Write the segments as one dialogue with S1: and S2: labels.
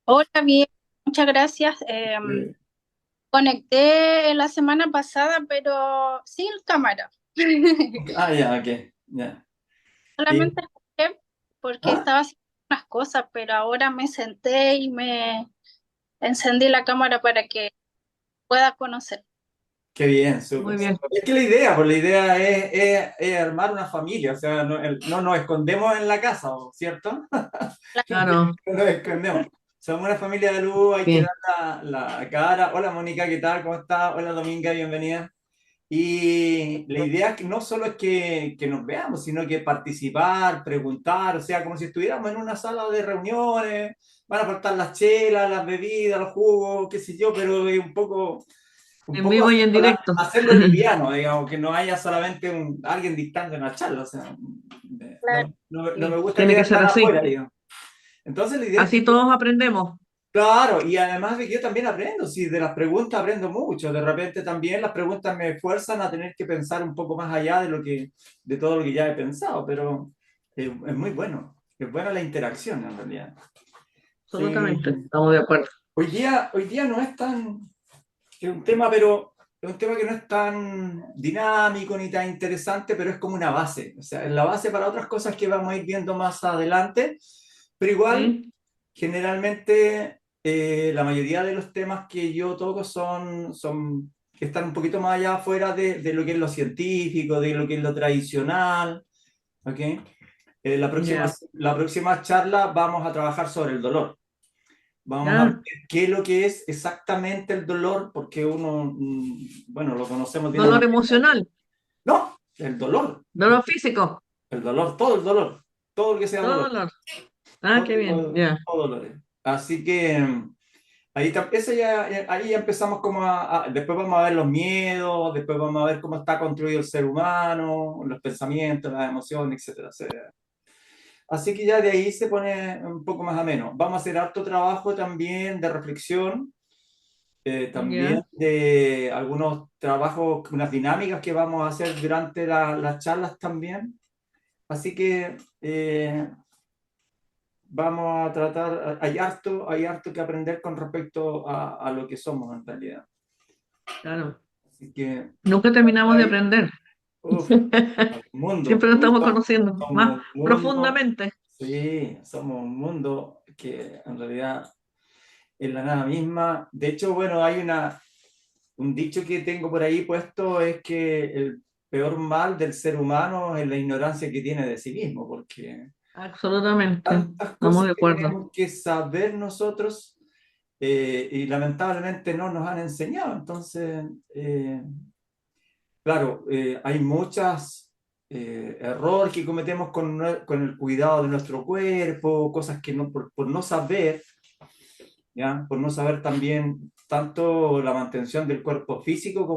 S1: Hola, bien, muchas gracias.
S2: Eh,
S1: Conecté la semana pasada, pero sin cámara.
S2: ya, ok, ya.
S1: Solamente
S2: Y,
S1: escuché porque
S2: ah,
S1: estaba haciendo unas cosas, pero ahora me senté y me encendí la cámara para que pueda conocer.
S2: qué bien,
S3: Muy
S2: súper,
S3: bien.
S2: súper. Es que la idea es armar una familia, o sea, no, no nos escondemos en la casa, ¿cierto?
S3: Claro,
S2: No nos escondemos. Somos una familia de luz, hay que
S3: sí.
S2: dar la cara. Hola Mónica, ¿qué tal? ¿Cómo estás? Hola Dominga, bienvenida. Y la idea es que no solo es que nos veamos, sino que participar, preguntar, o sea, como si estuviéramos en una sala de reuniones, van a faltar las chelas, las bebidas, los jugos, qué sé yo, pero es un
S3: En
S2: poco
S3: vivo y en directo.
S2: hacerlo liviano, digamos, que no haya solamente alguien dictando en la charla, o sea,
S1: Claro,
S2: no me
S3: Sí,
S2: gusta
S3: tiene que
S2: quedar
S3: ser
S2: tan
S3: así.
S2: afuera, digamos. Entonces la idea es
S3: Así
S2: que
S3: todos aprendemos.
S2: claro, y además de que yo también aprendo, sí, de las preguntas aprendo mucho, de repente también las preguntas me fuerzan a tener que pensar un poco más allá de todo lo que ya he pensado, pero es muy bueno, es buena la interacción en realidad. Sí,
S3: Absolutamente. Estamos de acuerdo.
S2: hoy día no es tan, es un tema, pero es un tema que no es tan dinámico ni tan interesante, pero es como una base, o sea, es la base para otras cosas que vamos a ir viendo más adelante, pero igual,
S3: ¿Sí?
S2: generalmente, la mayoría de los temas que yo toco que están un poquito más allá afuera de lo que es lo científico, de lo que es lo tradicional, ¿ok?
S3: Ya.
S2: La próxima charla vamos a trabajar sobre el dolor. Vamos a ver
S3: Ya.
S2: qué es lo que es exactamente el dolor, porque uno, bueno, lo conocemos de una
S3: Dolor
S2: manera.
S3: emocional.
S2: No, el dolor,
S3: Dolor físico.
S2: el dolor, todo lo que sea
S3: Todo
S2: dolor,
S3: dolor. Ah, qué bien. Ya.
S2: todo dolor. Así que ahí ya empezamos como después vamos a ver los miedos, después vamos a ver cómo está construido el ser humano, los pensamientos, las emociones, etcétera, etcétera. Así que ya de ahí se pone un poco más ameno. Vamos a hacer harto trabajo también de reflexión, también
S3: Ya.
S2: de algunos trabajos, unas dinámicas que vamos a hacer durante las charlas también. Así que vamos a tratar, hay harto que aprender con respecto a lo que somos en realidad.
S3: Claro.
S2: Así que
S3: Nunca terminamos de
S2: ahí,
S3: aprender.
S2: uf, un mundo,
S3: Siempre nos estamos conociendo
S2: somos
S3: más
S2: un mundo,
S3: profundamente.
S2: sí, somos un mundo que en realidad es la nada misma. De hecho, bueno, un dicho que tengo por ahí puesto es que el peor mal del ser humano es la ignorancia que tiene de sí mismo, porque
S3: Absolutamente.
S2: tantas
S3: Estamos
S2: cosas
S3: de
S2: que
S3: acuerdo.
S2: tenemos que saber nosotros y lamentablemente no nos han enseñado. Entonces, claro, hay muchas errores que cometemos con el cuidado de nuestro cuerpo, cosas que no, por no saber, ¿ya? Por no saber también tanto la mantención del cuerpo físico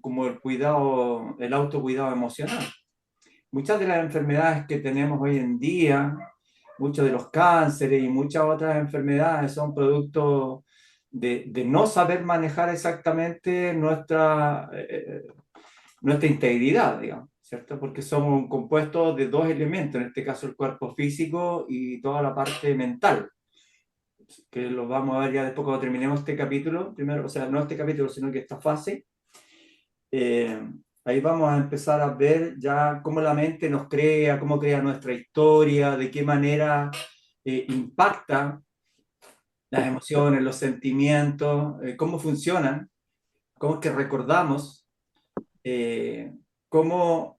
S2: como el cuidado, el autocuidado emocional. Muchas de las enfermedades que tenemos hoy en día, muchos de los cánceres y muchas otras enfermedades son producto de no saber manejar exactamente nuestra integridad, digamos, ¿cierto? Porque somos un compuesto de dos elementos, en este caso el cuerpo físico y toda la parte mental, que lo vamos a ver ya después cuando terminemos este capítulo, primero, o sea, no este capítulo, sino que esta fase. eh, Ahí vamos a empezar a ver ya cómo la mente nos crea, cómo crea nuestra historia, de qué manera impacta las emociones, los sentimientos, cómo funcionan, cómo es que recordamos, eh, cómo,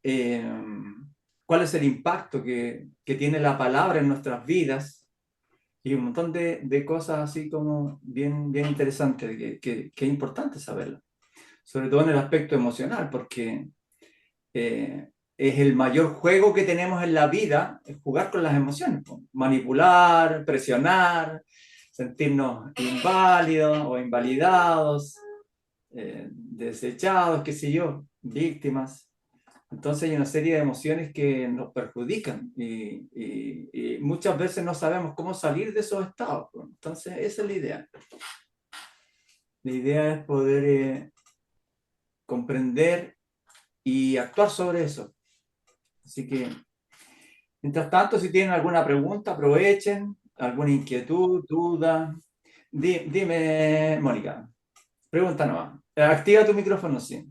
S2: cuál es el impacto que tiene la palabra en nuestras vidas y un montón de cosas así como bien, bien interesantes que es importante saberlo, sobre todo en el aspecto emocional, porque es el mayor juego que tenemos en la vida, es jugar con las emociones, po. Manipular, presionar, sentirnos inválidos o invalidados, desechados, qué sé yo, víctimas. Entonces hay una serie de emociones que nos perjudican y muchas veces no sabemos cómo salir de esos estados, po. Entonces esa es la idea. La idea es poder comprender y actuar sobre eso. Así que mientras tanto, si tienen alguna pregunta, aprovechen, alguna inquietud, duda. Dime, Mónica. Pregunta nomás. Activa tu micrófono, sí.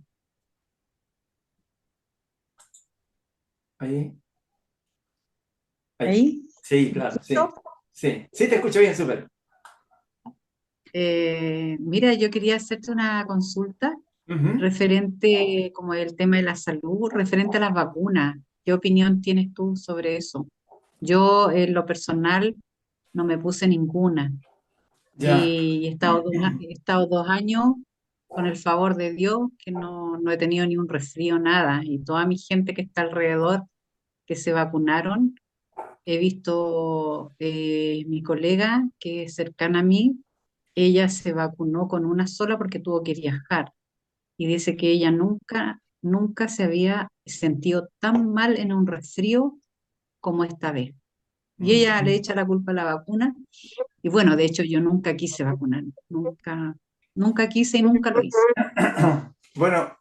S2: Ahí. Ahí.
S4: ¿Ahí?
S2: Sí, claro, sí. Sí, sí, te escucho bien, súper.
S4: Mira, yo quería hacerte una consulta
S2: Ujú.
S4: referente como el tema de la salud, referente a las vacunas. ¿Qué opinión tienes tú sobre eso? Yo, en lo personal, no me puse ninguna
S2: Ya.
S4: y he estado 2 años con el favor de Dios que no he tenido ni un resfrío, nada. Y toda mi gente que está alrededor que se vacunaron, he visto mi colega que es cercana a mí, ella se vacunó con una sola porque tuvo que viajar y dice que ella nunca se había sentido tan mal en un resfrío como esta vez. Y ella le echa la culpa a la vacuna y bueno, de hecho yo nunca quise vacunar, nunca quise y nunca lo hice.
S2: Bueno,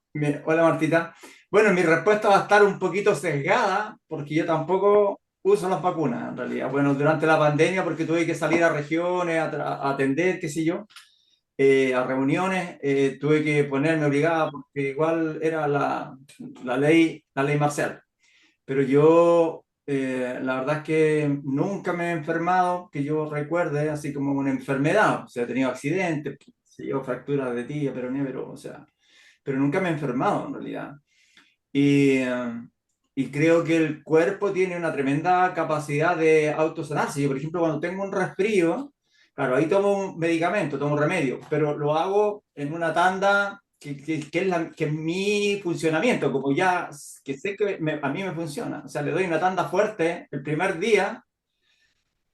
S2: hola Martita. Bueno, mi respuesta va a estar un poquito sesgada porque yo tampoco uso las vacunas en realidad. Bueno, durante la pandemia porque tuve que salir a regiones a atender, qué sé yo, a reuniones, tuve que ponerme obligada porque igual era la ley marcial. Pero yo, la verdad es que nunca me he enfermado, que yo recuerde, así como una enfermedad. O sea, he tenido accidentes, sí, yo fracturas de tibia, peroné, pero, o sea, pero nunca me he enfermado en realidad. Y, y creo que el cuerpo tiene una tremenda capacidad de autosanarse. Yo, por ejemplo, cuando tengo un resfrío, claro, ahí tomo un medicamento, tomo un remedio, pero lo hago en una tanda que es mi funcionamiento, como ya que sé que a mí me funciona. O sea, le doy una tanda fuerte el primer día,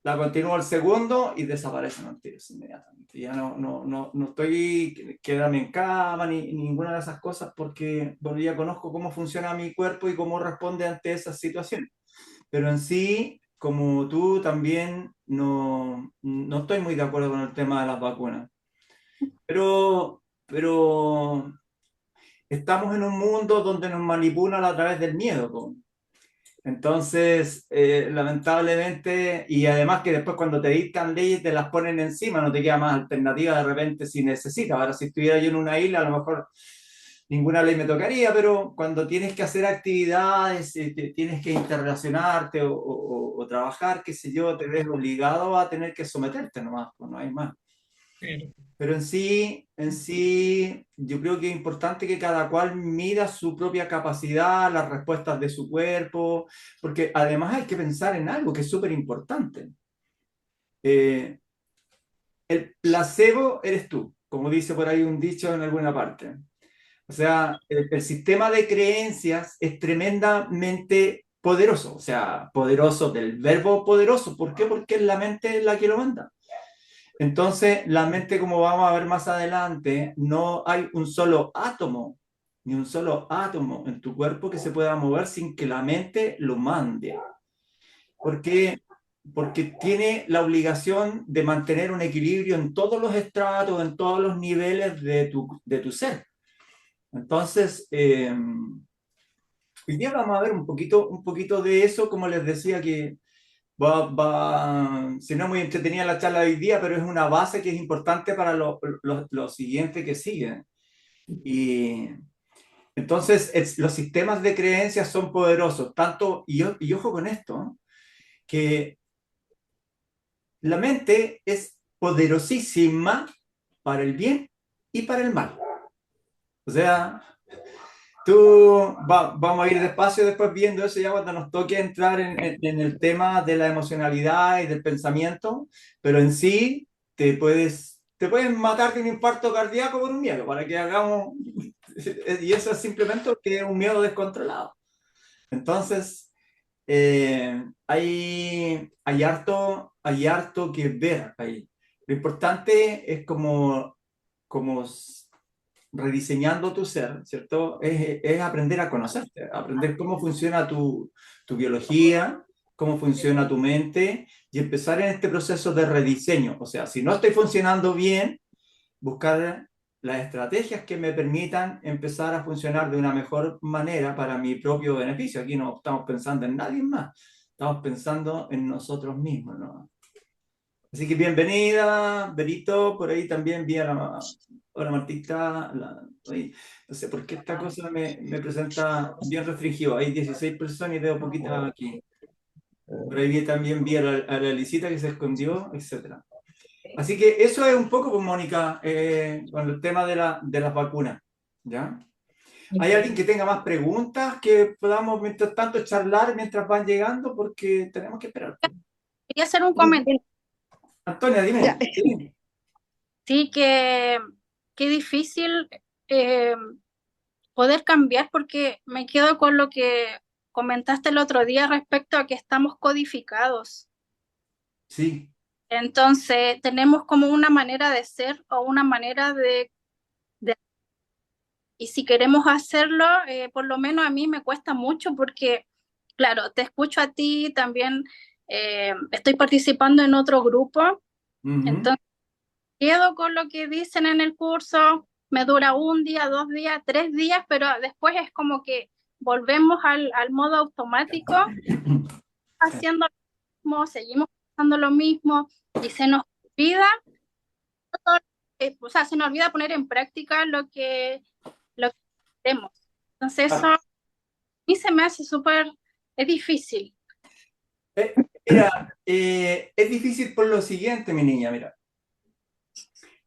S2: la continúo el segundo y desaparecen los tiros inmediatamente. Ya no estoy quedarme en cama ni ninguna de esas cosas porque bueno, ya conozco cómo funciona mi cuerpo y cómo responde ante esas situaciones. Pero en sí, como tú, también no estoy muy de acuerdo con el tema de las vacunas. Pero estamos en un mundo donde nos manipulan a través del miedo, po. Entonces, lamentablemente, y además que después cuando te dictan leyes te las ponen encima, no te queda más alternativa de repente si necesitas. Ahora, si estuviera yo en una isla, a lo mejor ninguna ley me tocaría, pero cuando tienes que hacer actividades, tienes que interrelacionarte o trabajar, qué sé yo, te ves obligado a tener que someterte nomás, pues no hay más. Pero en sí, yo creo que es importante que cada cual mida su propia capacidad, las respuestas de su cuerpo, porque además hay que pensar en algo que es súper importante. Eh, el placebo eres tú, como dice por ahí un dicho en alguna parte. O sea, el sistema de creencias es tremendamente poderoso, o sea, poderoso del verbo poderoso. ¿Por qué? Porque es la mente la que lo manda. Entonces, la mente, como vamos a ver más adelante, no hay un solo átomo, ni un solo átomo en tu cuerpo que se pueda mover sin que la mente lo mande. ¿Por qué? Porque tiene la obligación de mantener un equilibrio en todos los estratos, en todos los niveles de tu ser. Entonces, hoy día vamos a ver un poquito de eso, como les decía que si no es muy entretenida la charla de hoy día, pero es una base que es importante para lo siguiente que sigue. Y entonces los sistemas de creencias son poderosos, tanto, y ojo con esto, ¿no? Que la mente es poderosísima para el bien y para el mal. O sea, vamos a ir despacio después viendo eso ya cuando nos toque entrar en el tema de la emocionalidad y del pensamiento, pero en sí te pueden matar de un infarto cardíaco por un miedo, para que hagamos, y eso es simplemente que es un miedo descontrolado. Entonces, hay harto que ver ahí. Lo importante es como rediseñando tu ser, ¿cierto? Es aprender a conocerte, aprender cómo funciona tu biología, cómo funciona tu mente y empezar en este proceso de rediseño. O sea, si no estoy funcionando bien, buscar las estrategias que me permitan empezar a funcionar de una mejor manera para mi propio beneficio. Aquí no estamos pensando en nadie más, estamos pensando en nosotros mismos, ¿no? Así que bienvenida, Berito, por ahí también vi a hola Martita, oye, no sé por qué esta cosa me presenta bien restringido, hay 16 personas y veo poquitas aquí. Por ahí también vi a la Lisita que se escondió, etcétera. Así que eso es un poco, pues, Mónica, con el tema de las vacunas, ¿ya? ¿Hay alguien que tenga más preguntas que podamos, mientras tanto, charlar mientras van llegando? Porque tenemos que esperar.
S1: Quería hacer un comentario.
S2: Antonia,
S5: Ya,
S2: dime. Sí.
S1: Sí, que qué difícil eh, poder cambiar porque me quedo con lo que comentaste el otro día respecto a que estamos codificados.
S2: Sí.
S1: Entonces, tenemos como una manera de ser o una manera y si queremos hacerlo, por lo menos a mí me cuesta mucho porque, claro, te escucho a ti, también estoy participando en otro grupo,
S2: Ujú.
S1: entonces quedo con lo que dicen en el curso, me dura un día, 2 días, 3 días, pero después es como que volvemos al modo automático, haciendo lo mismo, seguimos haciendo lo mismo y se nos olvida, o sea, se nos olvida poner en práctica lo que hacemos. Entonces eso
S2: Claro.
S1: a mí se me hace súper, es difícil.
S2: Mira, es difícil por lo siguiente, mi niña, mira.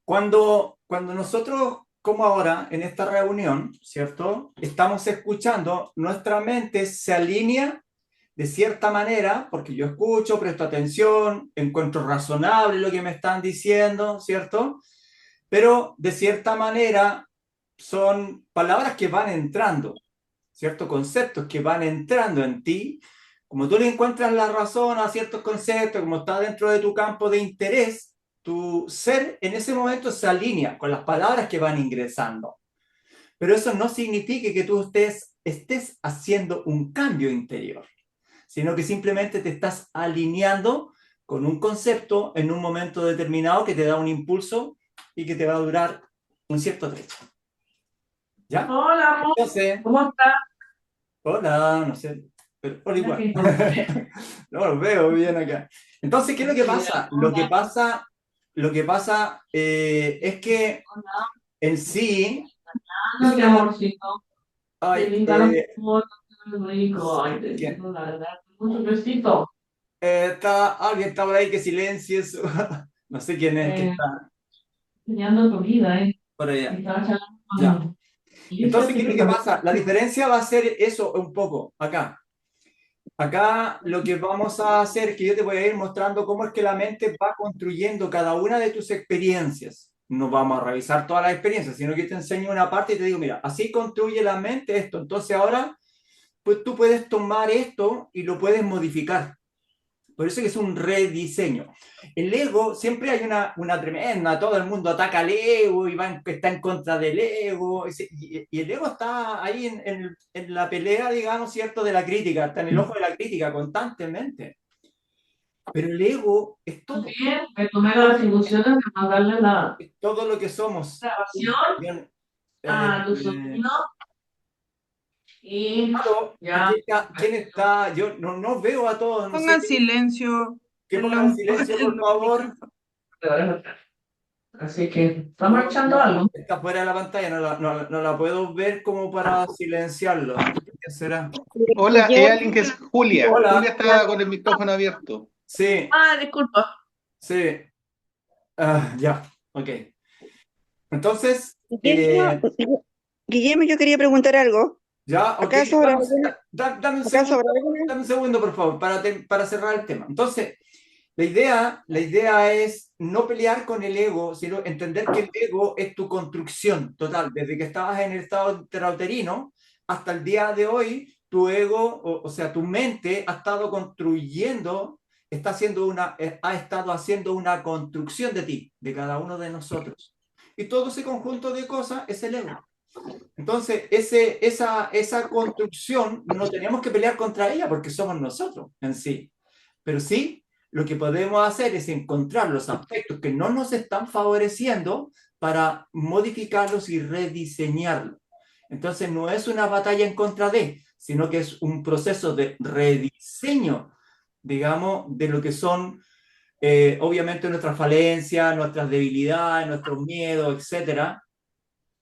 S2: Cuando nosotros, como ahora, en esta reunión, ¿cierto? Estamos escuchando, nuestra mente se alinea de cierta manera, porque yo escucho, presto atención, encuentro razonable lo que me están diciendo, ¿cierto? Pero de cierta manera son palabras que van entrando, ¿cierto? Conceptos que van entrando en ti. Como tú le encuentras la razón a ciertos conceptos, como está dentro de tu campo de interés, tu ser en ese momento se alinea con las palabras que van ingresando. Pero eso no significa que tú estés haciendo un cambio interior, sino que simplemente te estás alineando con un concepto en un momento determinado que te da un impulso y que te va a durar un cierto trecho. ¿Ya?
S3: Hola, amor,
S2: Entonces,
S3: ¿cómo estás?
S2: hola, no sé, pero hola
S3: Mira
S2: igual.
S3: que encontré.
S2: No lo veo bien acá. Entonces, ¿qué es lo que pasa? Lo que pasa es que en sí,
S3: Anda, mi amorcito. Qué
S2: ay,
S3: linda la foto, qué rico. Ay, te
S2: ¿quién?
S3: digo la verdad. Mucho besito.
S2: Alguien está por ahí que silencie eso. No sé quién es que
S3: Eh,
S2: está
S3: enseñando tu vida, ¿eh?
S2: por
S3: Y
S2: allá.
S3: estaba charlando
S2: Ya.
S3: con Alicia,
S2: Entonces, ¿qué
S3: así
S2: es lo
S3: que
S2: que
S3: también.
S2: pasa? La diferencia va a ser eso un poco acá. Acá lo que vamos a hacer es que yo te voy a ir mostrando cómo es que la mente va construyendo cada una de tus experiencias. No vamos a revisar todas las experiencias, sino que te enseño una parte y te digo, mira, así construye la mente esto. Entonces ahora, pues tú puedes tomar esto y lo puedes modificar. Por eso que es un rediseño. El ego, siempre hay una tremenda, todo el mundo ataca al ego y está en contra del ego. Y el ego está ahí en la pelea, digamos, ¿cierto? De la crítica, está en el ojo de la crítica constantemente. Pero el ego
S3: También me tomé las ilusiones de mandarle la
S2: es todo lo que somos.
S3: grabación
S2: Bien,
S3: a tu
S2: eh,
S3: sobrino y
S2: claro,
S3: ya.
S2: quién está? Yo no veo a todos, no sé
S6: Pongan silencio
S2: que
S6: en
S2: pongan silencio, por
S6: los
S2: favor.
S6: micrófonos.
S3: Así que estamos echando algo.
S2: Está fuera de la pantalla, no la puedo ver como para silenciarlo. ¿Qué será?
S5: hola,
S6: Yo,
S5: alguien que es Julia.
S2: Hola,
S5: Julia está con el micrófono abierto.
S2: sí,
S3: Disculpa.
S2: sí, ya, ok. Entonces,
S7: Guillermo, Guillermo, yo quería preguntar algo.
S2: ya, ok,
S7: ¿Acaso habrá
S2: vamos,
S7: alguna, ¿acaso habrá alguna?
S2: dame un segundo, por favor, para cerrar el tema. Entonces, la idea es no pelear con el ego, sino entender que el ego es tu construcción total. Desde que estabas en el estado intrauterino hasta el día de hoy, tu ego, o sea, tu mente ha estado construyendo, ha estado haciendo una construcción de ti, de cada uno de nosotros. Y todo ese conjunto de cosas es el ego. Entonces, esa construcción no tenemos que pelear contra ella porque somos nosotros en sí. Pero sí, lo que podemos hacer es encontrar los aspectos que no nos están favoreciendo para modificarlos y rediseñarlos. Entonces, no es una batalla en contra de, sino que es un proceso de rediseño, digamos, de lo que son obviamente nuestras falencias, nuestras debilidades, nuestros miedos, etcétera.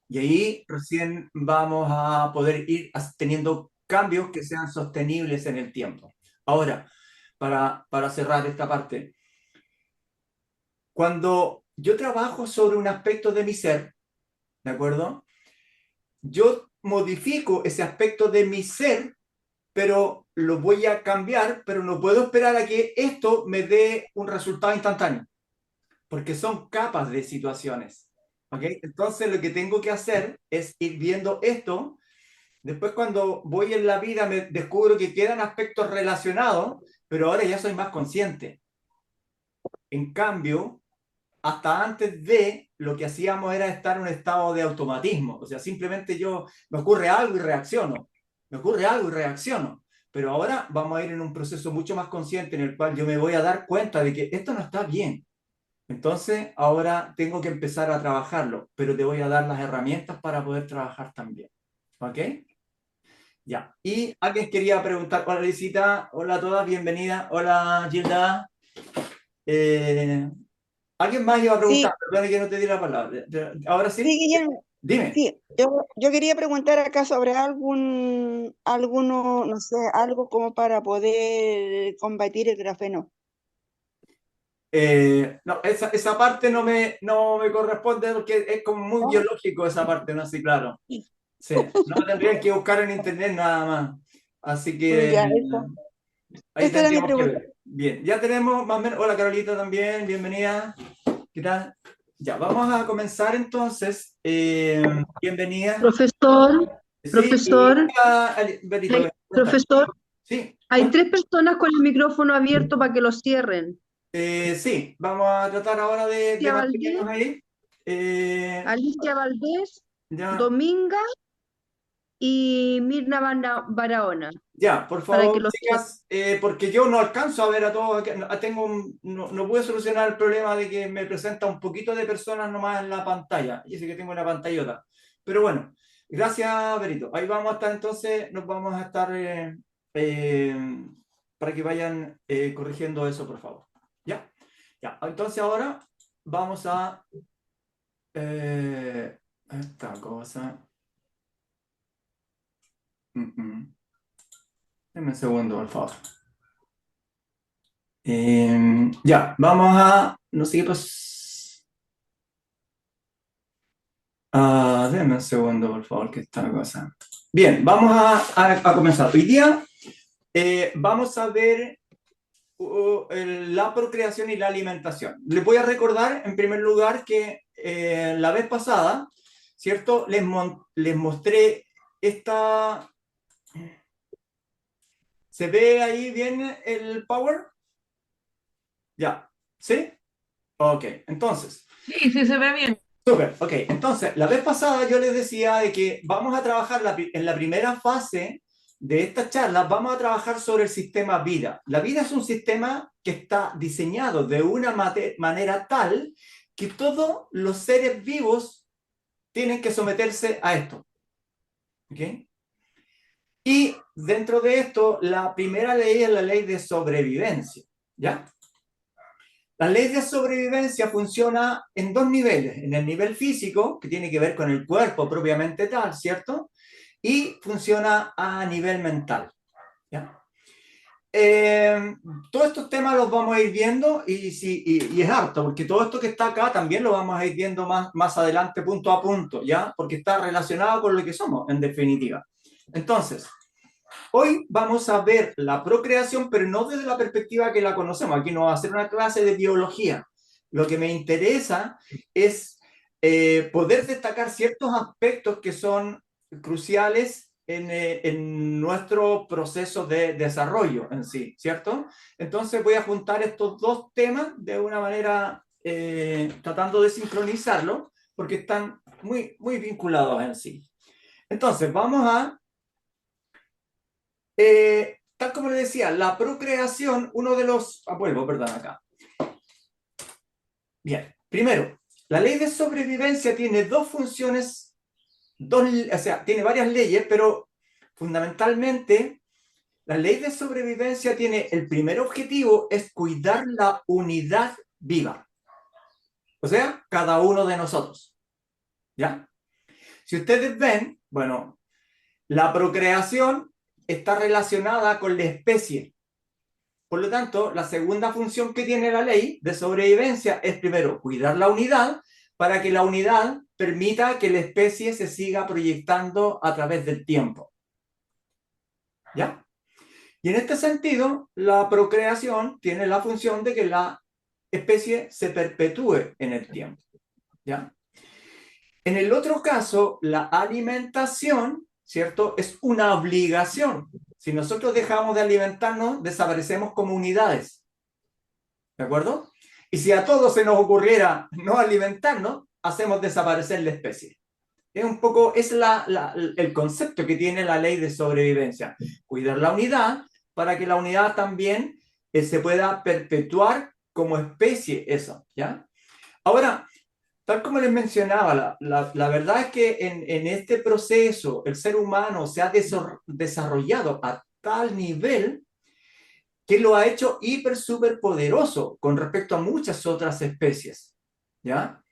S2: Y ahí recién vamos a poder ir teniendo cambios que sean sostenibles en el tiempo. Ahora, para cerrar esta parte, cuando yo trabajo sobre un aspecto de mi ser, ¿de acuerdo? Yo modifico ese aspecto de mi ser, pero lo voy a cambiar, pero no puedo esperar a que esto me dé un resultado instantáneo, porque son capas de situaciones. ¿Ok? Entonces lo que tengo que hacer es ir viendo esto. Después cuando voy en la vida me descubro que quedan aspectos relacionados, pero ahora ya soy más consciente. En cambio, hasta antes de lo que hacíamos era estar en un estado de automatismo. O sea, simplemente me ocurre algo y reacciono. Me ocurre algo y reacciono. Pero ahora vamos a ir en un proceso mucho más consciente en el cual yo me voy a dar cuenta de que esto no está bien. Entonces, ahora tengo que empezar a trabajarlo, pero te voy a dar las herramientas para poder trabajar también. ¿Ok? Ya. Y alguien quería preguntar, hola Lisita, hola a todas, bienvenida, hola Gilda. Alguien más iba a preguntar,
S7: Sí,
S2: perdón que no te di la palabra. Ahora
S7: sí,
S2: sí,
S7: Guillermo,
S2: dime.
S7: sí, yo quería preguntar acá sobre alguno, no sé, algo como para poder combatir el grafeno.
S2: No, esa parte no me corresponde porque es como muy
S7: ¿No?
S2: biológico esa parte, ¿no? Sí, claro. Sí, no tendrían que buscar en internet nada más. Así que
S7: Ya,
S2: ahí
S7: esa era mi
S2: tendríamos que
S7: pregunta.
S2: ver. Bien, ya tenemos más o menos. Hola Carolita también, bienvenida. ¿Qué tal? Ya, vamos a comenzar entonces. Bienvenida.
S6: Profesor,
S2: Sí,
S6: profesor,
S2: Berito,
S6: hay-
S2: ¿cómo estás?
S6: profesor,
S2: Sí,
S6: hay tres personas con el micrófono abierto para que lo cierren.
S2: sí, vamos a tratar ahora de
S6: Alicia
S2: mantenernos
S6: Valdés,
S2: ahí. Eh,
S6: Alicia Valdés,
S2: ya,
S6: Dominga y Mirna Barahona,
S2: ya, por
S6: para que
S2: favor,
S6: lo cierren.
S2: chicas, porque yo no alcanzo a ver a todos. No pude solucionar el problema de que me presenta un poquito de personas nomás en la pantalla. Y sé que tengo una pantallota. Pero bueno, gracias, Berito. Ahí vamos a estar entonces, nos vamos a estar eh, para que vayan corrigiendo eso, por favor. ¿Ya? Ya, entonces ahora vamos a esta cosa. Deme un segundo, por favor. Ya, vamos a. No sé qué pues. Deme un segundo, por favor, que esta cosa. Bien, vamos a comenzar. Hoy día vamos a ver la procreación y la alimentación. Les voy a recordar, en primer lugar, que la vez pasada, ¿cierto? Les mostré esta. ¿Se ve ahí bien el power? Ya, ¿sí? Ok, entonces.
S3: Sí, sí se ve bien.
S2: Súper, ok. Entonces, la vez pasada yo les decía de que vamos a trabajar en la primera fase de esta charla, vamos a trabajar sobre el sistema vida. La vida es un sistema que está diseñado de una manera tal que todos los seres vivos tienen que someterse a esto. ¿Ok? Y dentro de esto, la primera ley es la ley de sobrevivencia. ¿Ya? La ley de sobrevivencia funciona en dos niveles. En el nivel físico, que tiene que ver con el cuerpo propiamente tal, ¿cierto? Y funciona a nivel mental. ¿Ya? Todos estos temas los vamos a ir viendo y es harto, porque todo esto que está acá también lo vamos a ir viendo más adelante, punto a punto, ¿ya? Porque está relacionado con lo que somos, en definitiva. Entonces, hoy vamos a ver la procreación, pero no desde la perspectiva que la conocemos. Aquí no va a ser una clase de biología. Lo que me interesa es poder destacar ciertos aspectos que son cruciales en nuestro proceso de desarrollo en sí, ¿cierto? Entonces voy a juntar estos dos temas de una manera tratando de sincronizarlo, porque están muy vinculados en sí. Entonces, vamos a tal como le decía, la procreación, uno de los. Vuelvo, perdón, acá. Bien, primero, la ley de sobrevivencia tiene dos funciones, o sea, tiene varias leyes, pero fundamentalmente La ley de sobrevivencia tiene el primer objetivo, es cuidar la unidad viva. O sea, cada uno de nosotros. ¿Ya? Si ustedes ven, bueno, la procreación está relacionada con la especie. Por lo tanto, la segunda función que tiene la ley de sobrevivencia es primero cuidar la unidad para que la unidad permita que la especie se siga proyectando a través del tiempo. ¿Ya? Y en este sentido, la procreación tiene la función de que la especie se perpetúe en el tiempo. ¿Ya? En el otro caso, la alimentación, ¿cierto?, es una obligación. Si nosotros dejamos de alimentarnos, desaparecemos como unidades. ¿De acuerdo? Y si a todos se nos ocurriera no alimentarnos, hacemos desaparecer la especie. Es un poco, es el concepto que tiene la ley de sobrevivencia. Cuidar la unidad para que la unidad también se pueda perpetuar como especie, eso, ¿ya? Ahora, tal como les mencionaba, la verdad es que en este proceso el ser humano se ha desarrollado a tal nivel que lo ha hecho hiper, súper poderoso con respecto a muchas otras especies, ¿ya?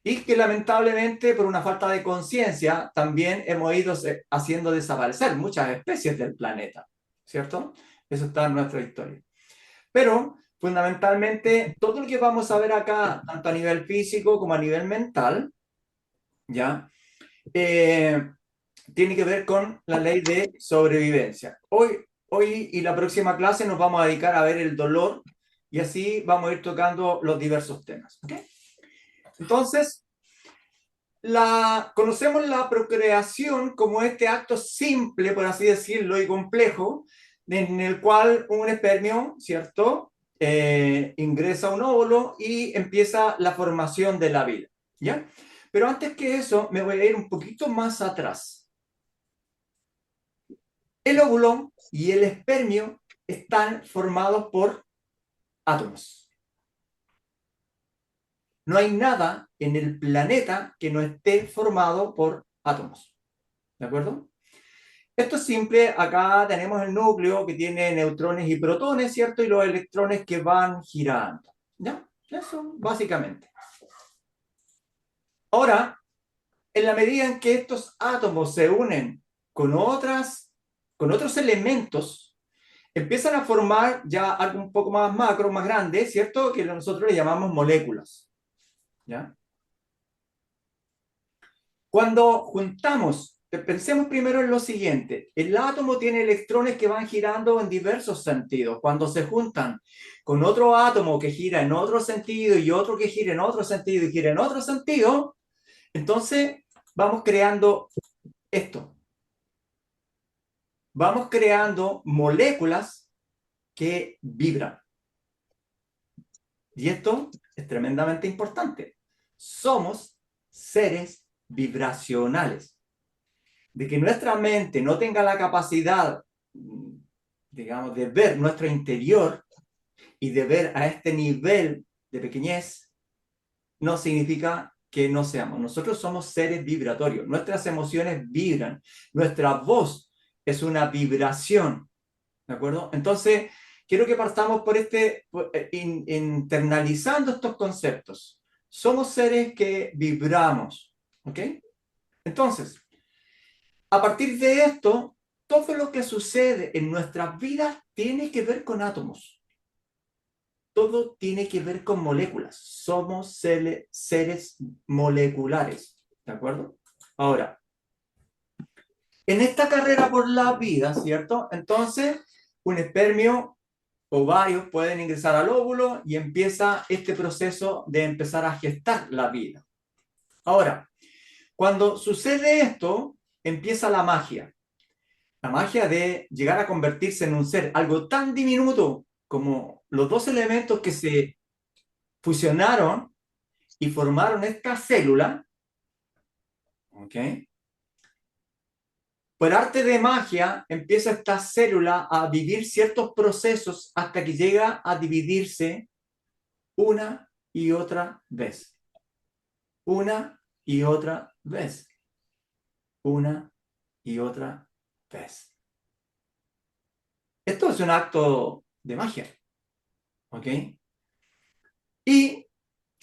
S2: Y que lamentablemente por una falta de conciencia también hemos ido haciendo desaparecer muchas especies del planeta, ¿cierto? Eso está en nuestra historia. Pero fundamentalmente todo lo que vamos a ver acá, tanto a nivel físico como a nivel mental, ¿ya? Tiene que ver con la ley de sobrevivencia. Hoy y la próxima clase nos vamos a dedicar a ver el dolor y así vamos a ir tocando los diversos temas. ¿Okay? Entonces, conocemos la procreación como este acto simple, por así decirlo, y complejo, en el cual un espermio, ¿cierto?, ingresa a un óvulo y empieza la formación de la vida, ¿ya? Pero antes que eso, me voy a ir un poquito más atrás. El óvulo y el espermio están formados por átomos. No hay nada en el planeta que no esté formado por átomos. ¿De acuerdo? Esto es simple. Acá tenemos el núcleo que tiene neutrones y protones, ¿cierto? Y los electrones que van girando. ¿Ya? Eso básicamente. Ahora, en la medida en que estos átomos se unen con otros elementos, empiezan a formar ya algo un poco más macro, más grande, ¿cierto? Que nosotros le llamamos moléculas. ¿Ya? Cuando juntamos, pensemos primero en lo siguiente, el átomo tiene electrones que van girando en diversos sentidos. Cuando se juntan con otro átomo que gira en otro sentido y otro que gira en otro sentido y gira en otro sentido, entonces vamos creando esto. Vamos creando moléculas que vibran. Y esto es tremendamente importante. Somos seres vibracionales. De que nuestra mente no tenga la capacidad, digamos, de ver nuestro interior y de ver a este nivel de pequeñez, no significa que no seamos. Nosotros somos seres vibratorios. Nuestras emociones vibran. Nuestra voz es una vibración. ¿De acuerdo? Entonces, quiero que partamos por internalizando estos conceptos. Somos seres que vibramos. ¿Ok? Entonces, a partir de esto, todo lo que sucede en nuestras vidas tiene que ver con átomos. Todo tiene que ver con moléculas. Somos seres moleculares. ¿De acuerdo? Ahora, en esta carrera por la vida, ¿cierto? Entonces, un espermio o varios pueden ingresar al óvulo y empieza este proceso de empezar a gestar la vida. Ahora, cuando sucede esto, empieza la magia. La magia de llegar a convertirse en un ser, algo tan diminuto como los dos elementos que se fusionaron y formaron esta célula, ¿ok? Por arte de magia empieza esta célula a vivir ciertos procesos hasta que llega a dividirse una y otra vez. Una y otra vez. Una y otra vez. Esto es un acto de magia. ¿Ok? Y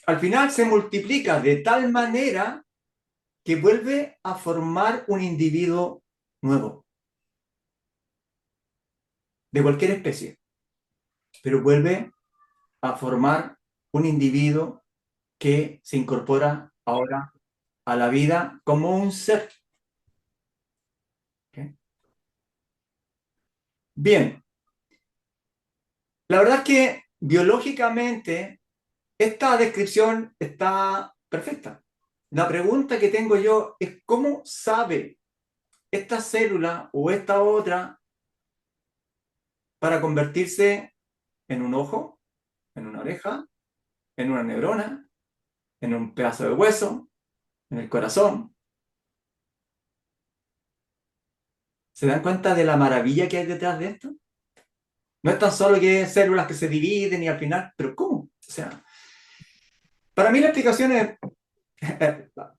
S2: al final se multiplica de tal manera que vuelve a formar un individuo nuevo, de cualquier especie, pero vuelve a formar un individuo que se incorpora ahora a la vida como un ser. ¿Ok? Bien, la verdad es que biológicamente esta descripción está perfecta. La pregunta que tengo yo es ¿cómo sabe esta célula o esta otra para convertirse en un ojo, en una oreja, en una neurona, en un pedazo de hueso, en el corazón? ¿Se dan cuenta de la maravilla que hay detrás de esto? No es tan solo que células que se dividen y al final, pero ¿cómo? O sea, para mí la explicación es,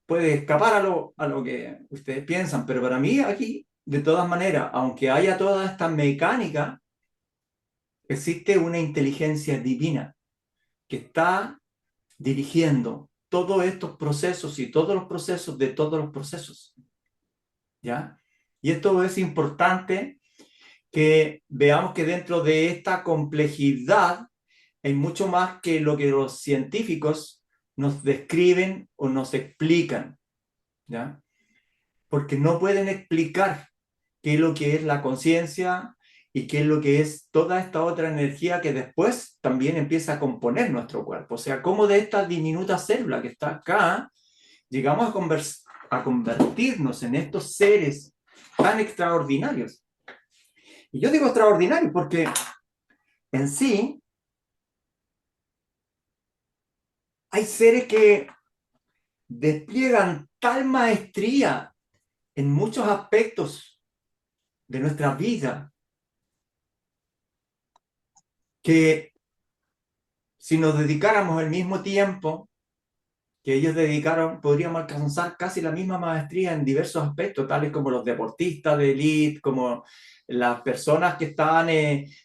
S2: puede escapar a lo que ustedes piensan, pero para mí aquí, de todas maneras, aunque haya toda esta mecánica, existe una inteligencia divina que está dirigiendo todos estos procesos y todos los procesos de todos los procesos. ¿Ya? Y esto es importante que veamos que dentro de esta complejidad hay mucho más que lo que los científicos nos describen o nos explican, ¿ya? Porque no pueden explicar qué es lo que es la conciencia y qué es lo que es toda esta otra energía que después también empieza a componer nuestro cuerpo. O sea, cómo de esta diminuta célula que está acá, llegamos a convertirnos en estos seres tan extraordinarios. Y yo digo extraordinarios porque en sí hay seres que despliegan tal maestría en muchos aspectos de nuestra vida que si nos dedicáramos el mismo tiempo que ellos dedicaron, podríamos alcanzar casi la misma maestría en diversos aspectos, tales como los deportistas de élite, como las personas que están,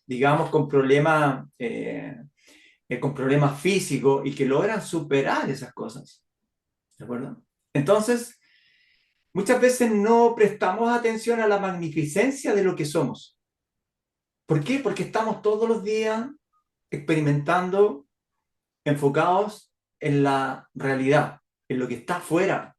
S2: digamos, con problemas físicos y que logran superar esas cosas. ¿De acuerdo? Entonces, muchas veces no prestamos atención a la magnificencia de lo que somos. ¿Por qué? Porque estamos todos los días experimentando, enfocados en la realidad, en lo que está afuera.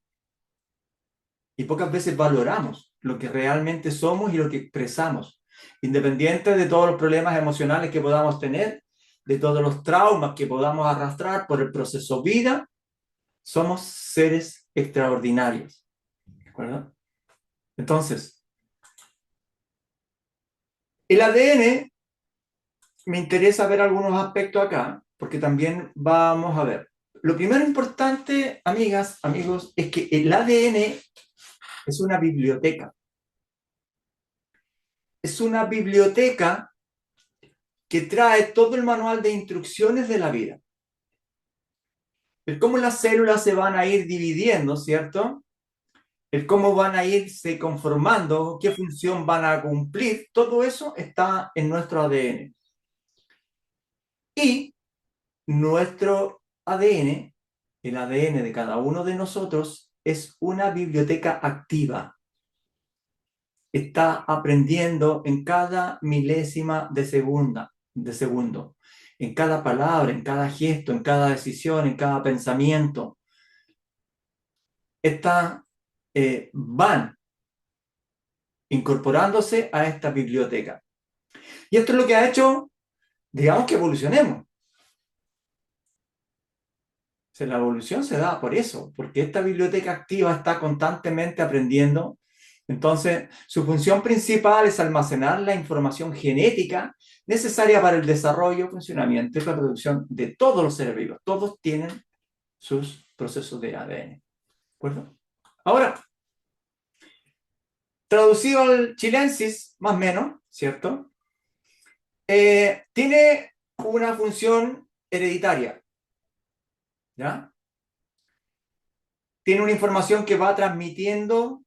S2: Y pocas veces valoramos lo que realmente somos y lo que expresamos, independiente de todos los problemas emocionales que podamos tener, de todos los traumas que podamos arrastrar por el proceso vida, somos seres extraordinarios. ¿De acuerdo? Entonces, el ADN, me interesa ver algunos aspectos acá, porque también vamos a ver. Lo primero importante, amigas, amigos, es que el ADN es una biblioteca. Es una biblioteca que trae todo el manual de instrucciones de la vida. El cómo las células se van a ir dividiendo, ¿cierto? El cómo van a irse conformando, qué función van a cumplir, todo eso está en nuestro ADN. Y nuestro ADN, el ADN de cada uno de nosotros, es una biblioteca activa. Está aprendiendo en cada milésima de segundo, en cada palabra, en cada gesto, en cada decisión, en cada pensamiento. Van incorporándose a esta biblioteca. Y esto es lo que ha hecho, digamos, que evolucionemos. O sea, la evolución se da por eso, porque esta biblioteca activa está constantemente aprendiendo. Entonces, su función principal es almacenar la información genética necesaria para el desarrollo, funcionamiento y reproducción de todos los seres vivos. Todos tienen sus procesos de ADN. ¿De acuerdo? Ahora, traducido al chilensis, más o menos, ¿cierto? Tiene una función hereditaria, ¿ya? Tiene una información que va transmitiendo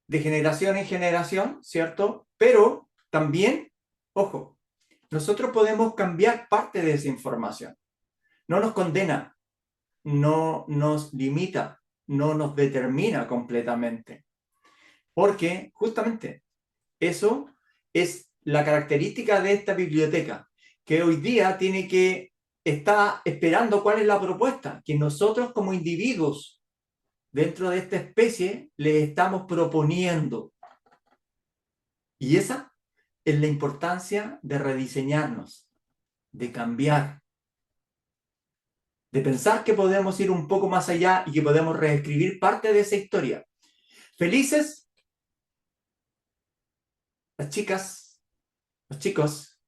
S2: de generación en generación, ¿cierto? Pero también, ojo, nosotros podemos cambiar parte de esa información. No nos condena, no nos limita, no nos determina completamente. Porque justamente eso es la característica de esta biblioteca, que hoy día está esperando cuál es la propuesta, que nosotros como individuos dentro de esta especie le estamos proponiendo. Y esa es la importancia de rediseñarnos, de cambiar, de pensar que podemos ir un poco más allá y que podemos reescribir parte de esa historia. Felices las chicas, los chicos,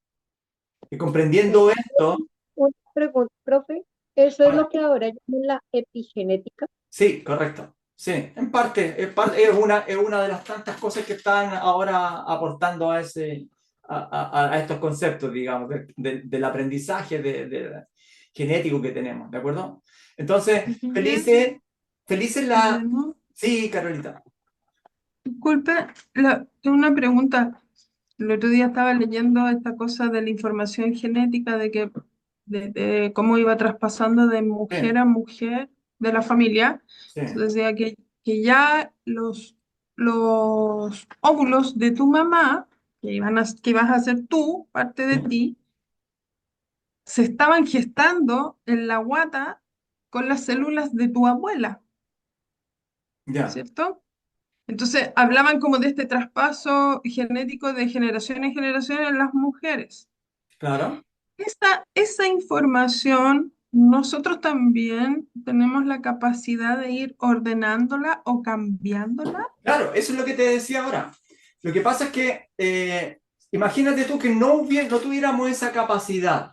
S2: que comprendiendo esto,
S8: Una pregunta, profe. ¿Eso es lo que ahora llaman la epigenética?
S2: sí, correcto. Sí, en parte, es una de las tantas cosas que están ahora aportando a estos conceptos, digamos, del aprendizaje genético que tenemos, ¿de acuerdo? Entonces, felices la...
S9: Guillermo,
S2: Sí, Carolita.
S9: disculpe, tengo una pregunta. El otro día estaba leyendo esta cosa de la información genética, de cómo iba traspasando de mujer a mujer de la familia.
S2: Sí,
S9: Entonces decía que ya los óvulos de tu mamá, que ibas a ser tú, parte de ti, se estaban gestando en la guata con las células de tu abuela,
S2: ya,
S9: ¿cierto? Entonces hablaban como de este traspaso genético de generación en generación en las mujeres.
S2: claro.
S9: Esa información, nosotros también tenemos la capacidad de ir ordenándola o cambiándola.
S2: Claro, eso es lo que te decía ahora. Lo que pasa es que, imagínate tú que no tuviéramos esa capacidad.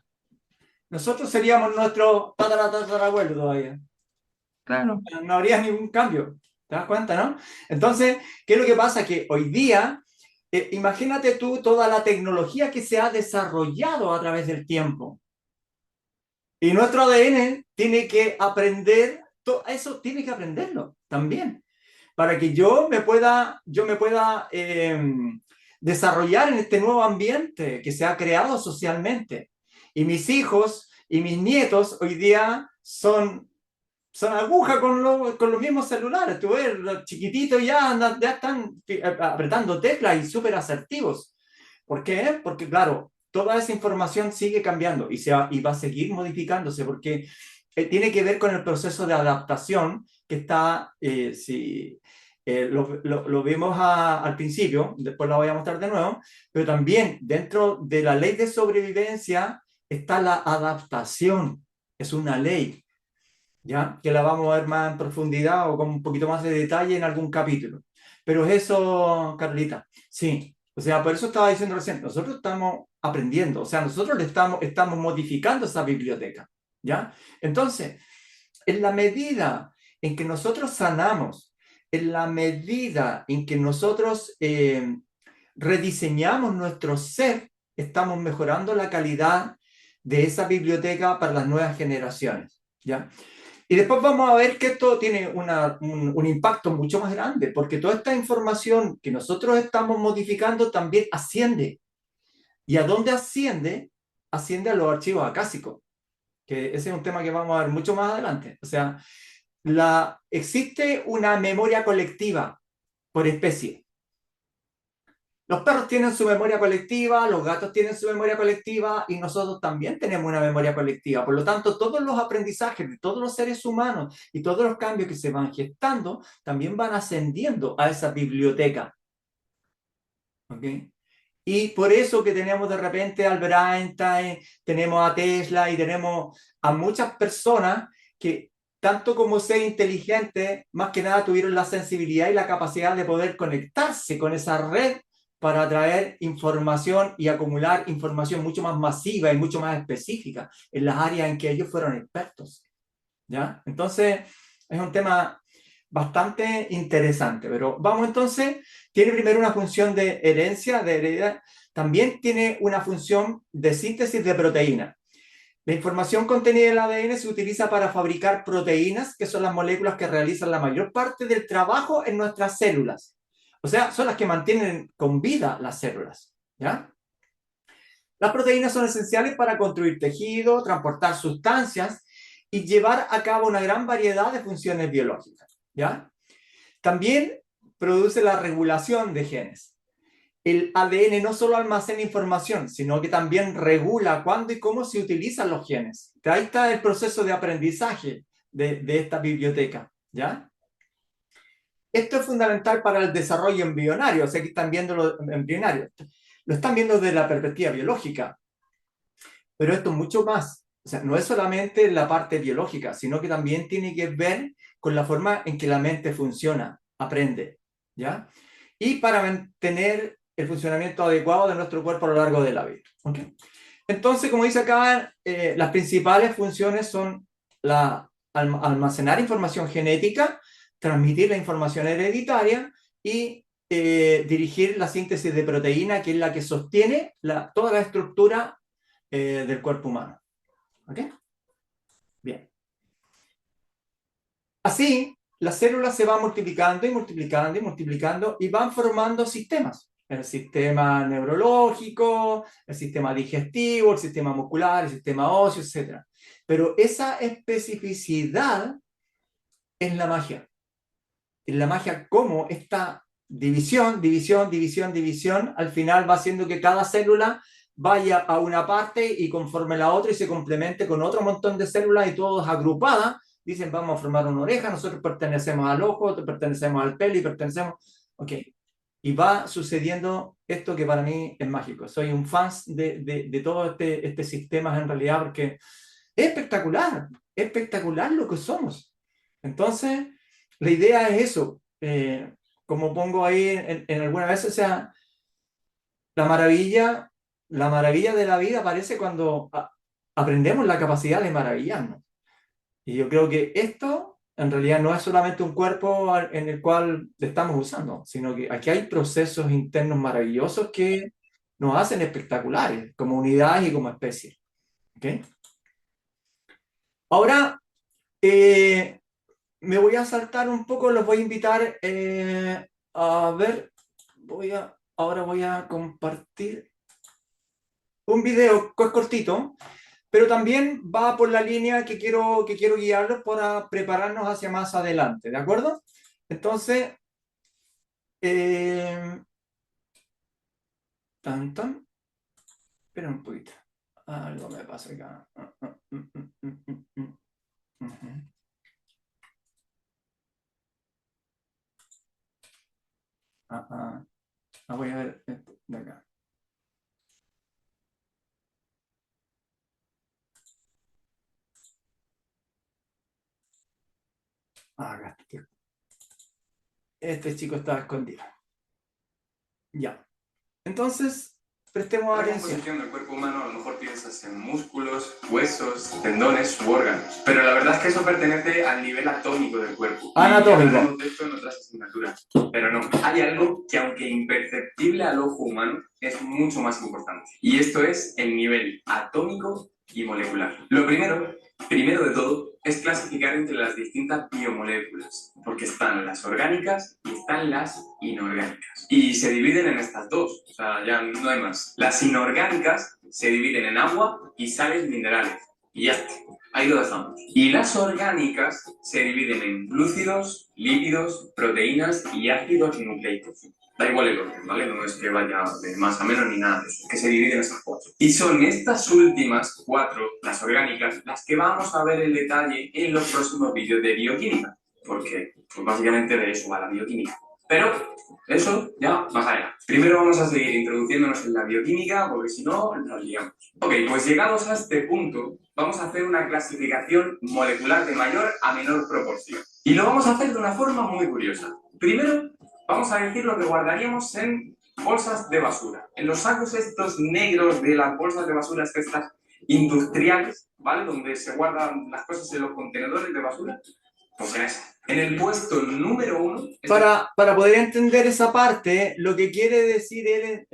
S2: Nosotros seríamos nuestro tatarabuelo todavía.
S9: Claro,
S2: No habría ningún cambio. ¿Te das cuenta, no? Entonces, ¿qué es lo que pasa? Que hoy día, imagínate tú toda la tecnología que se ha desarrollado a través del tiempo. Y nuestro ADN tiene que aprender, eso tiene que aprenderlo también, para que yo me pueda desarrollar en este nuevo ambiente que se ha creado socialmente. Y mis hijos y mis nietos hoy día son agujas con los mismos celulares. Tú ves, los chiquititos ya están apretando teclas y súper asertivos. ¿Por qué? Porque, claro, toda esa información sigue cambiando y va a seguir modificándose porque tiene que ver con el proceso de adaptación que está, lo vimos al principio, después lo voy a mostrar de nuevo, pero también dentro de la ley de sobrevivencia está la adaptación. Es una ley, ¿ya? Que la vamos a ver más en profundidad o con un poquito más de detalle en algún capítulo. Pero eso, Carlita, sí. O sea, por eso estaba diciendo recién, nosotros estamos aprendiendo, o sea, nosotros estamos modificando esa biblioteca, ¿ya? Entonces, en la medida en que nosotros sanamos, en la medida en que nosotros rediseñamos nuestro ser, estamos mejorando la calidad de esa biblioteca para las nuevas generaciones, ¿ya? Y después vamos a ver que esto tiene un impacto mucho más grande, porque toda esta información que nosotros estamos modificando también asciende. ¿Y a dónde asciende? Asciende a los archivos acásicos, que ese es un tema que vamos a ver mucho más adelante. O sea, existe una memoria colectiva por especie. Los perros tienen su memoria colectiva, los gatos tienen su memoria colectiva y nosotros también tenemos una memoria colectiva. Por lo tanto, todos los aprendizajes de todos los seres humanos y todos los cambios que se van gestando también van ascendiendo a esa biblioteca. ¿Ok? Y por eso que tenemos de repente a Albert Einstein, tenemos a Tesla y tenemos a muchas personas que, tanto como ser inteligentes, más que nada tuvieron la sensibilidad y la capacidad de poder conectarse con esa red para traer información y acumular información mucho más masiva y mucho más específica en las áreas en que ellos fueron expertos, ¿ya? Entonces, es un tema bastante interesante, pero vamos entonces, tiene primero una función de herencia, de heredad, también tiene una función de síntesis de proteínas. La información contenida en el ADN se utiliza para fabricar proteínas, que son las moléculas que realizan la mayor parte del trabajo en nuestras células. O sea, son las que mantienen con vida las células, ¿ya? Las proteínas son esenciales para construir tejido, transportar sustancias y llevar a cabo una gran variedad de funciones biológicas, ¿ya? También produce la regulación de genes. El ADN no solo almacena información, sino que también regula cuándo y cómo se utilizan los genes. Ahí está el proceso de aprendizaje de esta biblioteca, ¿ya? Esto es fundamental para el desarrollo embrionario, o sea, que están viendo lo embrionario. Lo están viendo desde la perspectiva biológica, pero esto es mucho más. O sea, no es solamente la parte biológica, sino que también tiene que ver con la forma en que la mente funciona, aprende, ¿ya? Y para mantener el funcionamiento adecuado de nuestro cuerpo a lo largo de la vida. ¿Okay? Entonces, como dice acá, las principales funciones son almacenar información genética, transmitir la información hereditaria y dirigir la síntesis de proteína, que es la que sostiene toda la estructura del cuerpo humano. ¿Ok? Bien. Así, las células se van multiplicando y multiplicando y multiplicando y van formando sistemas. El sistema neurológico, el sistema digestivo, el sistema muscular, el sistema óseo, etc. Pero esa especificidad es la magia. Es la magia como esta división, al final va haciendo que cada célula vaya a una parte y conforme la otra y se complemente con otro montón de células y todas agrupadas, dicen vamos a formar una oreja, nosotros pertenecemos al ojo, otros pertenecemos al pelo y pertenecemos... Ok, y va sucediendo esto que para mí es mágico. Soy un fan de todo este sistema en realidad porque es espectacular lo que somos. Entonces, la idea es eso, como pongo ahí en alguna vez, o sea, la maravilla de la vida aparece cuando aprendemos la capacidad de maravillarnos. Y yo creo que esto en realidad no es solamente un cuerpo en el cual le estamos usando, sino que aquí hay procesos internos maravillosos que nos hacen espectaculares como unidad y como especie. ¿Okay? Ahora, me voy a saltar un poco, los voy a invitar a ver, ahora voy a compartir un video que es cortito, pero también va por la línea que quiero guiarlos para prepararnos hacia más adelante, ¿de acuerdo? Entonces, espera un poquito, algo me pasa acá. Voy a ver esto de acá. Acá. Este chico estaba escondido. Ya. Entonces, prestemos
S10: La
S2: atención.
S10: composición del cuerpo humano a lo mejor piensas en músculos, huesos, tendones u órganos, pero la verdad es que eso pertenece al nivel atómico del cuerpo.
S2: Anatómico.
S10: Y ya hablaremos de esto en otras asignaturas. Pero no, hay algo que aunque imperceptible al ojo humano, es mucho más importante. Y esto es el nivel atómico y molecular. Lo primero de todo, es clasificar entre las distintas biomoléculas, porque están las orgánicas y están las inorgánicas. Y se dividen en estas dos, o sea, ya no hay más. Las inorgánicas se dividen en agua y sales minerales, y ya está, ahí lo dejamos. Y las orgánicas se dividen en glúcidos, lípidos, proteínas y ácidos nucleicos. Da igual el orden, ¿vale? No es que vaya de más a menos ni nada de eso, es que se dividen esas cuatro. Y son estas últimas cuatro, las orgánicas, las que vamos a ver en detalle en los próximos vídeos de bioquímica, porque pues básicamente de eso va la bioquímica. Pero eso ya más allá. Primero vamos a seguir introduciéndonos en la bioquímica, porque si no, nos liamos. Ok, pues llegados a este punto, vamos a hacer una clasificación molecular de mayor a menor proporción. Y lo vamos a hacer de una forma muy curiosa. Primero, vamos a decir lo que guardaríamos en bolsas de basura. En los sacos estos negros de las bolsas de basura, estas industriales, ¿vale? Donde se guardan las cosas en los contenedores de basura. Pues en esa. En el puesto número 1...
S2: Para poder entender esa parte, lo que quiere decir él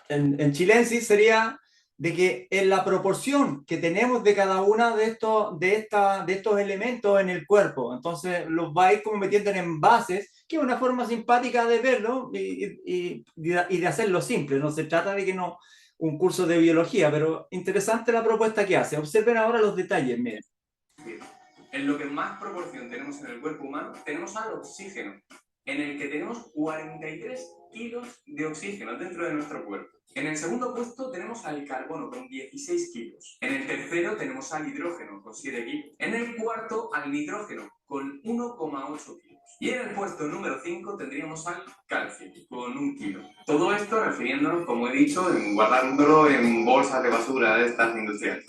S2: en chilensis sería de que en la proporción que tenemos de cada una de estos elementos en el cuerpo, entonces los va a ir como metiendo en envases, que es una forma simpática de verlo y de hacerlo simple. No se trata de que no un curso de biología, pero interesante la propuesta que hace. Observen ahora los detalles, miren.
S10: En lo que más proporción tenemos en el cuerpo humano, tenemos al oxígeno, en el que tenemos 43 kilos de oxígeno dentro de nuestro cuerpo. En el segundo puesto tenemos al carbono con 16 kilos. En el tercero tenemos al hidrógeno con 7 kilos. En el cuarto al nitrógeno con 1,8 kilos. Y en el puesto número 5 tendríamos al calcio con 1 kilo. Todo esto refiriéndonos, como he dicho, en guardándolo en bolsas de basura de estas industriales.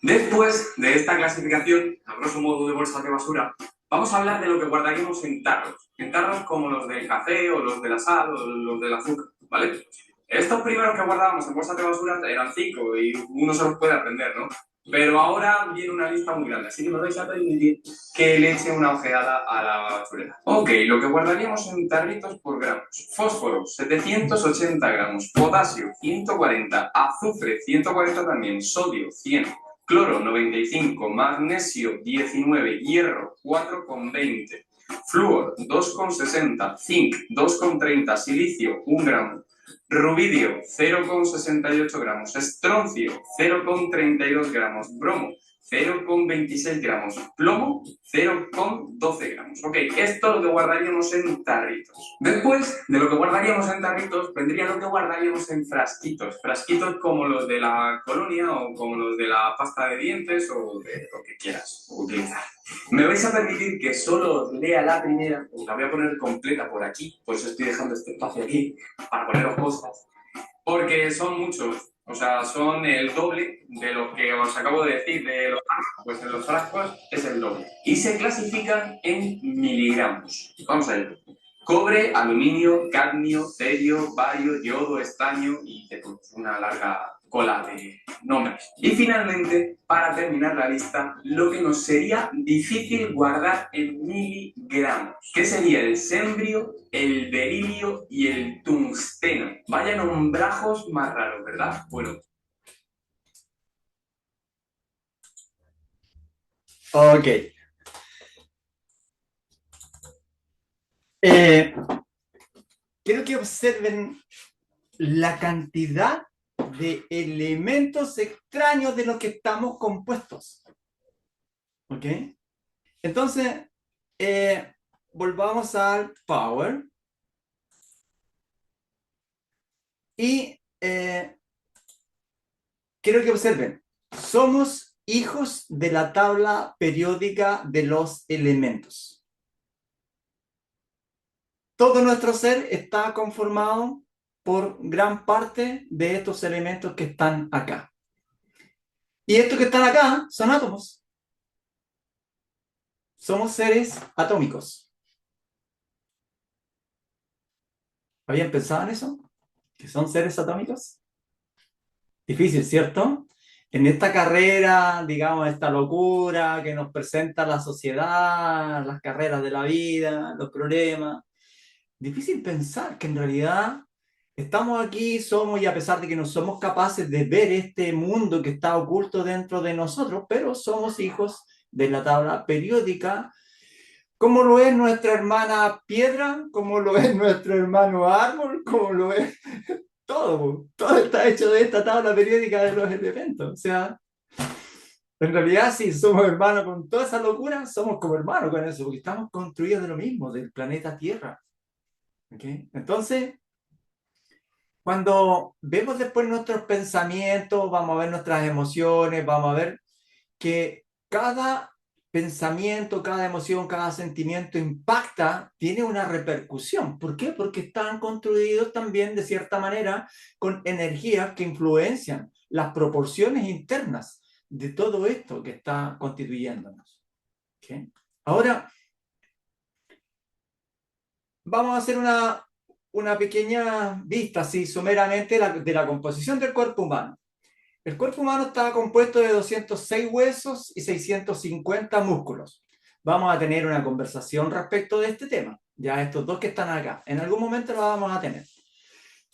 S10: Después de esta clasificación, a grosso modo de bolsas de basura, vamos a hablar de lo que guardaríamos en tarros como los del café o los de la sal o los del azúcar, ¿vale? Estos primeros que guardábamos en bolsas de basura eran 5 y uno se los puede aprender, ¿no? Pero ahora viene una lista muy grande, así que me vais a permitir que le eche una ojeada a la basurera. Ok, lo que guardaríamos en tarritos por gramos. Fósforo, 780 gramos. Potasio, 140. Azufre, 140 también. Sodio, 100. Cloro, 95. Magnesio, 19. Hierro, 4,20. Flúor, 2,60. Zinc, 2,30. Silicio, 1 gramo. Rubidio, 0,68 gramos. Estroncio, 0,32 gramos. Bromo, 0,26 gramos. Plomo, 0,12 gramos. Ok, esto es lo que guardaríamos en tarritos. Después de lo que guardaríamos en tarritos, vendría lo que guardaríamos en frasquitos. Frasquitos como los de la colonia o como los de la pasta de dientes o de lo que quieras utilizar. Me vais a permitir que solo os lea la primera, os la voy a poner completa por aquí, por eso estoy dejando este espacio aquí, para poneros cosas, porque son muchos, o sea, son el doble de lo que os acabo de decir de los frascos, pues en los frascos es el doble. Y se clasifican en miligramos. Vamos a ver. Cobre, aluminio, cadmio, cerio, bario, yodo, estaño y una larga cola de nombres. Y finalmente, para terminar la lista, lo que nos sería difícil guardar en miligramos, que sería el sembrio, el berilio y el tungsteno. Vaya nombrajos más raros, ¿verdad? Bueno.
S2: Ok. Quiero que observen la cantidad de elementos extraños de los que estamos compuestos. ¿Ok? Entonces, volvamos al Power. Y quiero que observen, somos hijos de la tabla periódica de los elementos. Todo nuestro ser está conformado por gran parte de estos elementos que están acá. Y estos que están acá son átomos. Somos seres atómicos. ¿Habían pensado en eso? ¿Que son seres atómicos? Difícil, ¿cierto? En esta carrera, digamos, esta locura que nos presenta la sociedad, las carreras de la vida, los problemas, difícil pensar que en realidad estamos aquí, somos, y a pesar de que no somos capaces de ver este mundo que está oculto dentro de nosotros, pero somos hijos de la tabla periódica, como lo es nuestra hermana piedra, como lo es nuestro hermano árbol, como lo es todo está hecho de esta tabla periódica de los elementos. O sea, en realidad si somos hermanos con toda esa locura, somos como hermanos con eso, porque estamos construidos de lo mismo, del planeta Tierra. ¿Okay? Entonces, cuando vemos después nuestros pensamientos, vamos a ver nuestras emociones, vamos a ver que cada pensamiento, cada emoción, cada sentimiento impacta, tiene una repercusión. ¿Por qué? Porque están construidos también de cierta manera con energías que influencian las proporciones internas de todo esto que está constituyéndonos. ¿Okay? Ahora, vamos a hacer una pequeña vista, así someramente, de la composición del cuerpo humano. El cuerpo humano está compuesto de 206 huesos y 650 músculos. Vamos a tener una conversación respecto de este tema. Ya estos dos que están acá. En algún momento lo vamos a tener.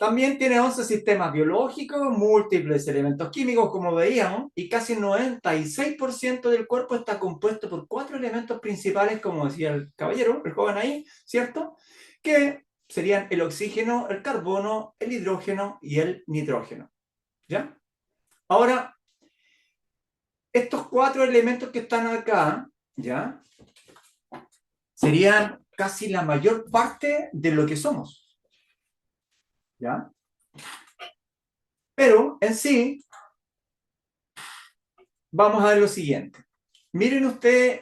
S2: También tiene 11 sistemas biológicos, múltiples elementos químicos, como veíamos, y casi el 96% del cuerpo está compuesto por 4 elementos principales, como decía el caballero, el joven ahí, ¿cierto? Que serían el oxígeno, el carbono, el hidrógeno y el nitrógeno. ¿Ya? Ahora, estos 4 elementos que están acá, ¿ya? Serían casi la mayor parte de lo que somos. ¿Ya? Pero en sí, vamos a ver lo siguiente. Miren ustedes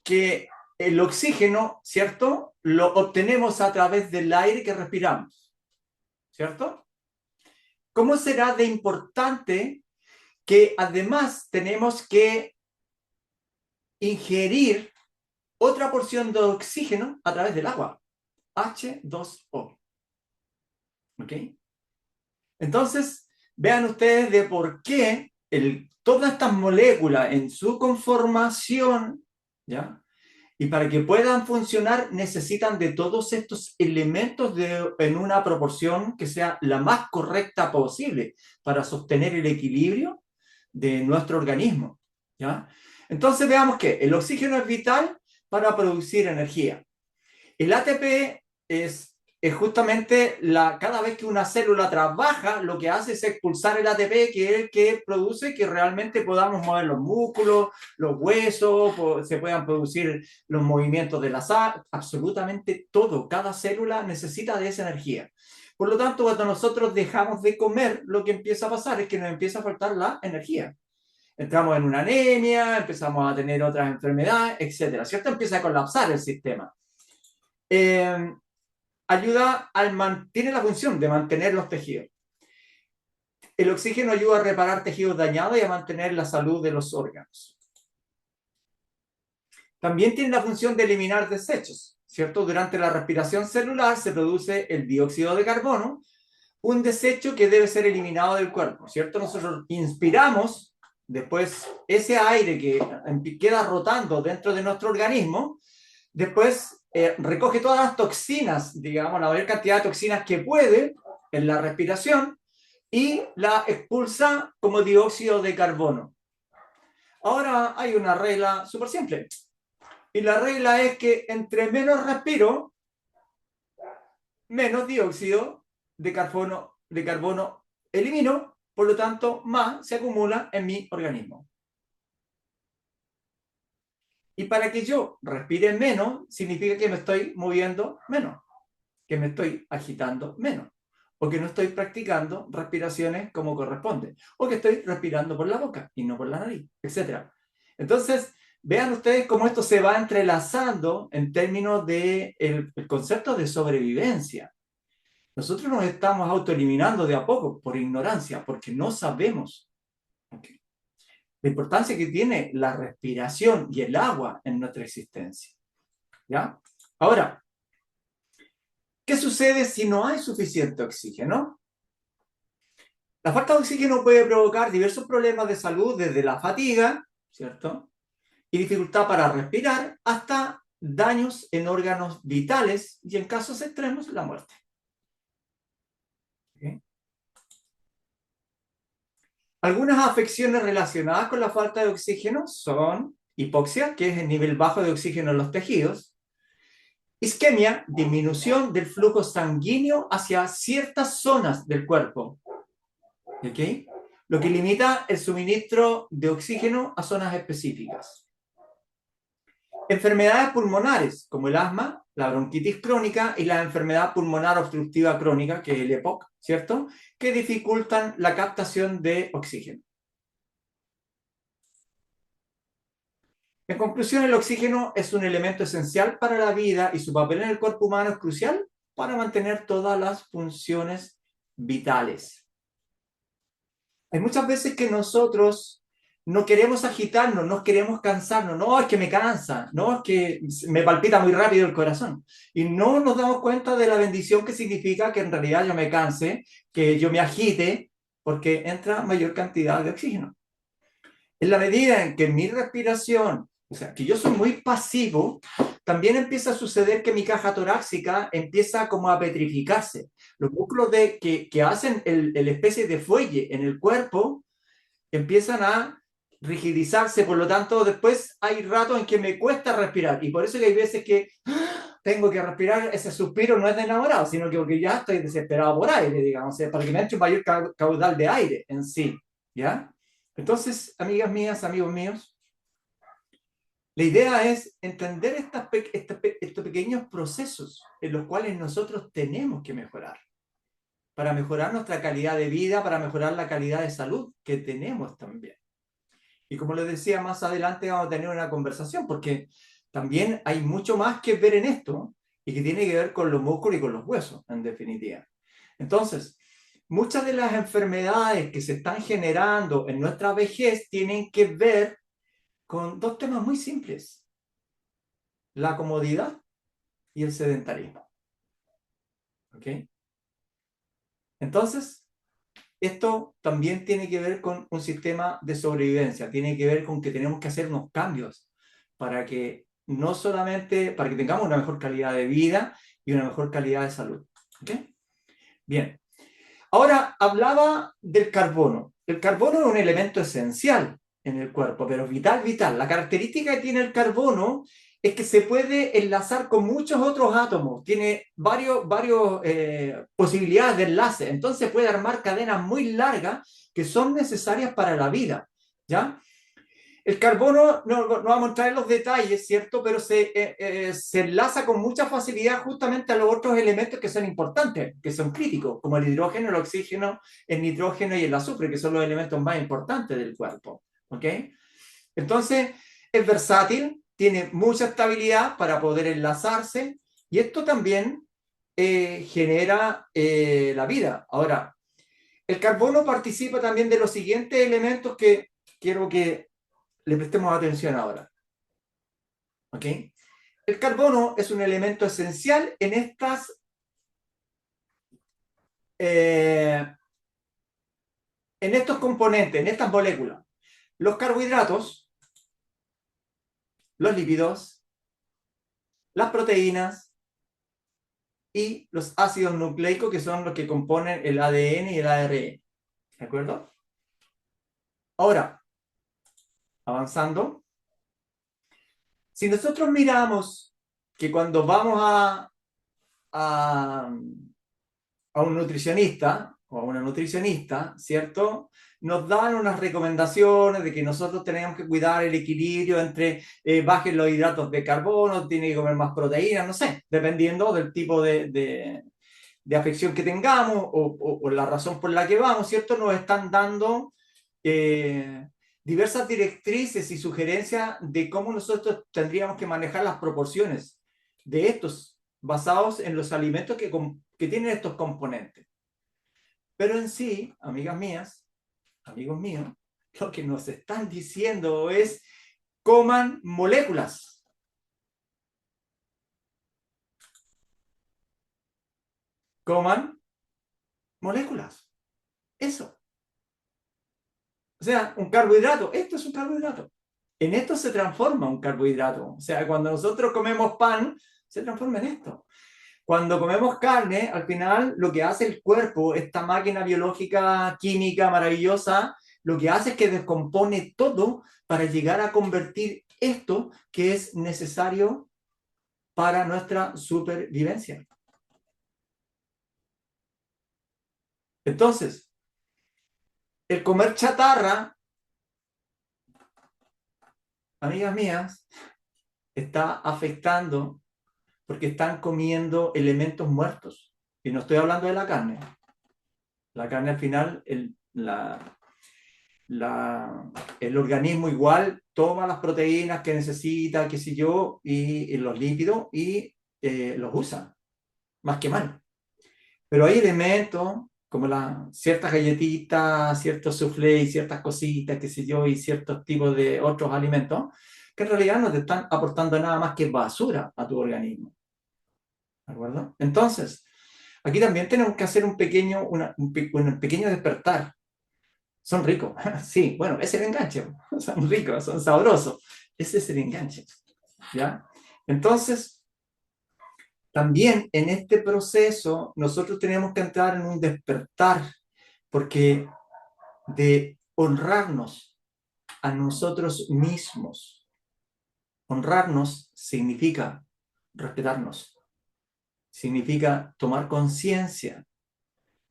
S2: que el oxígeno, ¿cierto? Lo obtenemos a través del aire que respiramos, ¿cierto? ¿Cómo será de importante que además tenemos que ingerir otra porción de oxígeno a través del agua? H2O. ¿Ok? Entonces, vean ustedes de por qué todas estas moléculas en su conformación, ¿ya? Y para que puedan funcionar necesitan de todos estos elementos en una proporción que sea la más correcta posible para sostener el equilibrio de nuestro organismo, ¿ya? Entonces veamos que el oxígeno es vital para producir energía. El ATP es justamente cada vez que una célula trabaja, lo que hace es expulsar el ATP, que es el que produce que realmente podamos mover los músculos, los huesos, se puedan producir los movimientos de la sangre, absolutamente todo. Cada célula necesita de esa energía. Por lo tanto, cuando nosotros dejamos de comer, lo que empieza a pasar es que nos empieza a faltar la energía. Entramos en una anemia, empezamos a tener otras enfermedades, etcétera, ¿cierto? Empieza a colapsar el sistema. Tiene la función de mantener los tejidos. El oxígeno ayuda a reparar tejidos dañados y a mantener la salud de los órganos. También tiene la función de eliminar desechos, ¿cierto? Durante la respiración celular se produce el dióxido de carbono, un desecho que debe ser eliminado del cuerpo, ¿cierto? Nosotros inspiramos, después ese aire que queda rotando dentro de nuestro organismo, después recoge todas las toxinas, digamos, la mayor cantidad de toxinas que puede en la respiración y la expulsa como dióxido de carbono. Ahora hay una regla súper simple. Y la regla es que entre menos respiro, menos dióxido de carbono elimino, por lo tanto, más se acumula en mi organismo. Y para que yo respire menos, significa que me estoy moviendo menos, que me estoy agitando menos, o que no estoy practicando respiraciones como corresponde, o que estoy respirando por la boca y no por la nariz, etc. Entonces, vean ustedes cómo esto se va entrelazando en términos del concepto de sobrevivencia. Nosotros nos estamos autoeliminando de a poco por ignorancia, porque no sabemos. Okay. La importancia que tiene la respiración y el agua en nuestra existencia. ¿Ya? Ahora, ¿qué sucede si no hay suficiente oxígeno? La falta de oxígeno puede provocar diversos problemas de salud, desde la fatiga, ¿cierto? Y dificultad para respirar, hasta daños en órganos vitales y en casos extremos, la muerte. ¿Okay? Algunas afecciones relacionadas con la falta de oxígeno son hipoxia, que es el nivel bajo de oxígeno en los tejidos, isquemia, disminución del flujo sanguíneo hacia ciertas zonas del cuerpo, ¿okay? Lo que limita el suministro de oxígeno a zonas específicas. Enfermedades pulmonares, como el asma, la bronquitis crónica y la enfermedad pulmonar obstructiva crónica, que es el EPOC, ¿cierto? Que dificultan la captación de oxígeno. En conclusión, el oxígeno es un elemento esencial para la vida y su papel en el cuerpo humano es crucial para mantener todas las funciones vitales. Hay muchas veces que nosotros no queremos agitarnos, no queremos cansarnos, no, es que me cansa, no, es que me palpita muy rápido el corazón. Y no nos damos cuenta de la bendición que significa que en realidad yo me canse, que yo me agite, porque entra mayor cantidad de oxígeno. En la medida en que mi respiración o sea, que yo soy muy pasivo, también empieza a suceder que mi caja torácica empieza como a petrificarse. Los músculos que hacen el especie de fuelle en el cuerpo empiezan a rigidizarse, por lo tanto, después hay ratos en que me cuesta respirar, y por eso que hay veces que tengo que respirar, ese suspiro no es de enamorado, sino que porque ya estoy desesperado por aire, digamos, o sea, para que me entre un mayor caudal de aire en sí, ¿ya? Entonces, amigas mías, amigos míos, la idea es entender estos pequeños procesos en los cuales nosotros tenemos que mejorar, para mejorar nuestra calidad de vida, para mejorar la calidad de salud que tenemos también. Y como les decía, más adelante vamos a tener una conversación, porque también hay mucho más que ver en esto, y que tiene que ver con los músculos y con los huesos, en definitiva. Entonces, muchas de las enfermedades que se están generando en nuestra vejez tienen que ver con dos temas muy simples: la comodidad y el sedentarismo. ¿Ok? Entonces, esto también tiene que ver con un sistema de sobrevivencia, tiene que ver con que tenemos que hacer unos cambios para que no solamente, para que tengamos una mejor calidad de vida y una mejor calidad de salud. ¿Ok? Bien. Ahora, hablaba del carbono. El carbono es un elemento esencial en el cuerpo, pero vital, vital. La característica que tiene el carbono es que se puede enlazar con muchos otros átomos, tiene varios posibilidades de enlace, entonces puede armar cadenas muy largas que son necesarias para la vida, ¿ya? El carbono, no vamos a entrar en los detalles, ¿cierto? Pero se enlaza con mucha facilidad justamente a los otros elementos que son importantes, que son críticos, como el hidrógeno, el oxígeno, el nitrógeno y el azufre, que son los elementos más importantes del cuerpo, ¿ok? Entonces, es versátil, tiene mucha estabilidad para poder enlazarse, y esto también genera la vida. Ahora, el carbono participa también de los siguientes elementos que quiero que le prestemos atención ahora. ¿Ok? El carbono es un elemento esencial en estos componentes, en estas moléculas: los carbohidratos, los lípidos, las proteínas y los ácidos nucleicos, que son los que componen el ADN y el ARN. ¿De acuerdo? Ahora, avanzando, si nosotros miramos que cuando vamos a un nutricionista o a una nutricionista, ¿cierto?, nos dan unas recomendaciones de que nosotros tenemos que cuidar el equilibrio entre bajen los hidratos de carbono, tiene que comer más proteínas, no sé, dependiendo del tipo de afección que tengamos o la razón por la que vamos, ¿cierto? Nos están dando diversas directrices y sugerencias de cómo nosotros tendríamos que manejar las proporciones de estos, basados en los alimentos que tienen estos componentes. Pero en sí, amigas mías, amigos míos, lo que nos están diciendo es: coman moléculas. Coman moléculas. Eso. O sea, un carbohidrato. Esto es un carbohidrato. En esto se transforma un carbohidrato. O sea, cuando nosotros comemos pan, se transforma en esto. Cuando comemos carne, al final lo que hace el cuerpo, esta máquina biológica, química maravillosa, lo que hace es que descompone todo para llegar a convertir esto que es necesario para nuestra supervivencia. Entonces, el comer chatarra, amigas mías, está afectando, porque están comiendo elementos muertos. Y no estoy hablando de la carne. La carne, al final, el organismo igual toma las proteínas que necesita, qué sé yo, y los lípidos, y los usa, más que mal. Pero hay elementos como ciertas galletitas, ciertos soufflés, ciertas cositas, qué sé yo, y ciertos tipos de otros alimentos, que en realidad no te están aportando nada más que basura a tu organismo. ¿De acuerdo? Entonces, aquí también tenemos que hacer un pequeño despertar. Son ricos, sí, bueno, ese es el enganche, son ricos, son sabrosos, Ese es el enganche, ¿ya? Entonces, también en este proceso nosotros tenemos que entrar en un despertar, porque de honrarnos a nosotros mismos, honrarnos significa respetarnos, significa tomar conciencia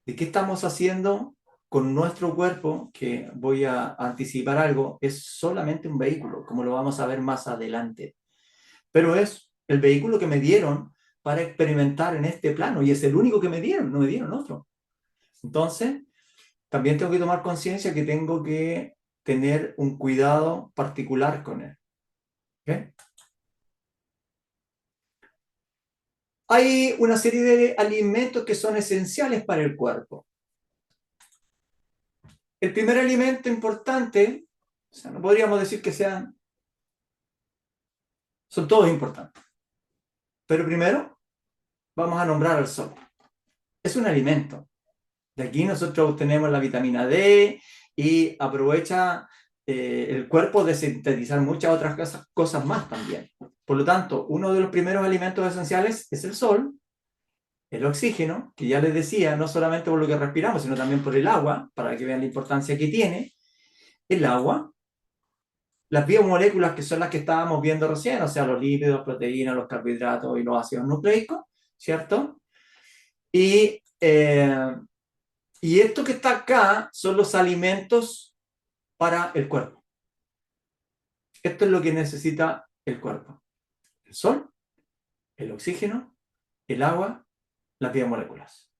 S2: de qué estamos haciendo con nuestro cuerpo, que voy a anticipar algo, es solamente un vehículo, como lo vamos a ver más adelante. Pero es el vehículo que me dieron para experimentar en este plano, y es el único que me dieron, no me dieron otro. Entonces, también tengo que tomar conciencia que tengo que tener un cuidado particular con él. ¿Okay? Hay una serie de alimentos que son esenciales para el cuerpo. El primer alimento importante, o sea, no podríamos decir que son todos importantes. Pero primero vamos a nombrar al sol. Es un alimento. De aquí nosotros obtenemos la vitamina D y aprovecha el cuerpo de sintetizar muchas otras cosas más también. Por lo tanto, uno de los primeros alimentos esenciales es el sol, el oxígeno, que ya les decía, no solamente por lo que respiramos, sino también por el agua, para que vean la importancia que tiene, el agua, las biomoléculas que son las que estábamos viendo recién, o sea, los lípidos, proteínas, los carbohidratos y los ácidos nucleicos, ¿cierto? Y esto que está acá son los alimentos para el cuerpo. Esto es lo que necesita el cuerpo. El sol, el oxígeno, el agua, las biomoléculas.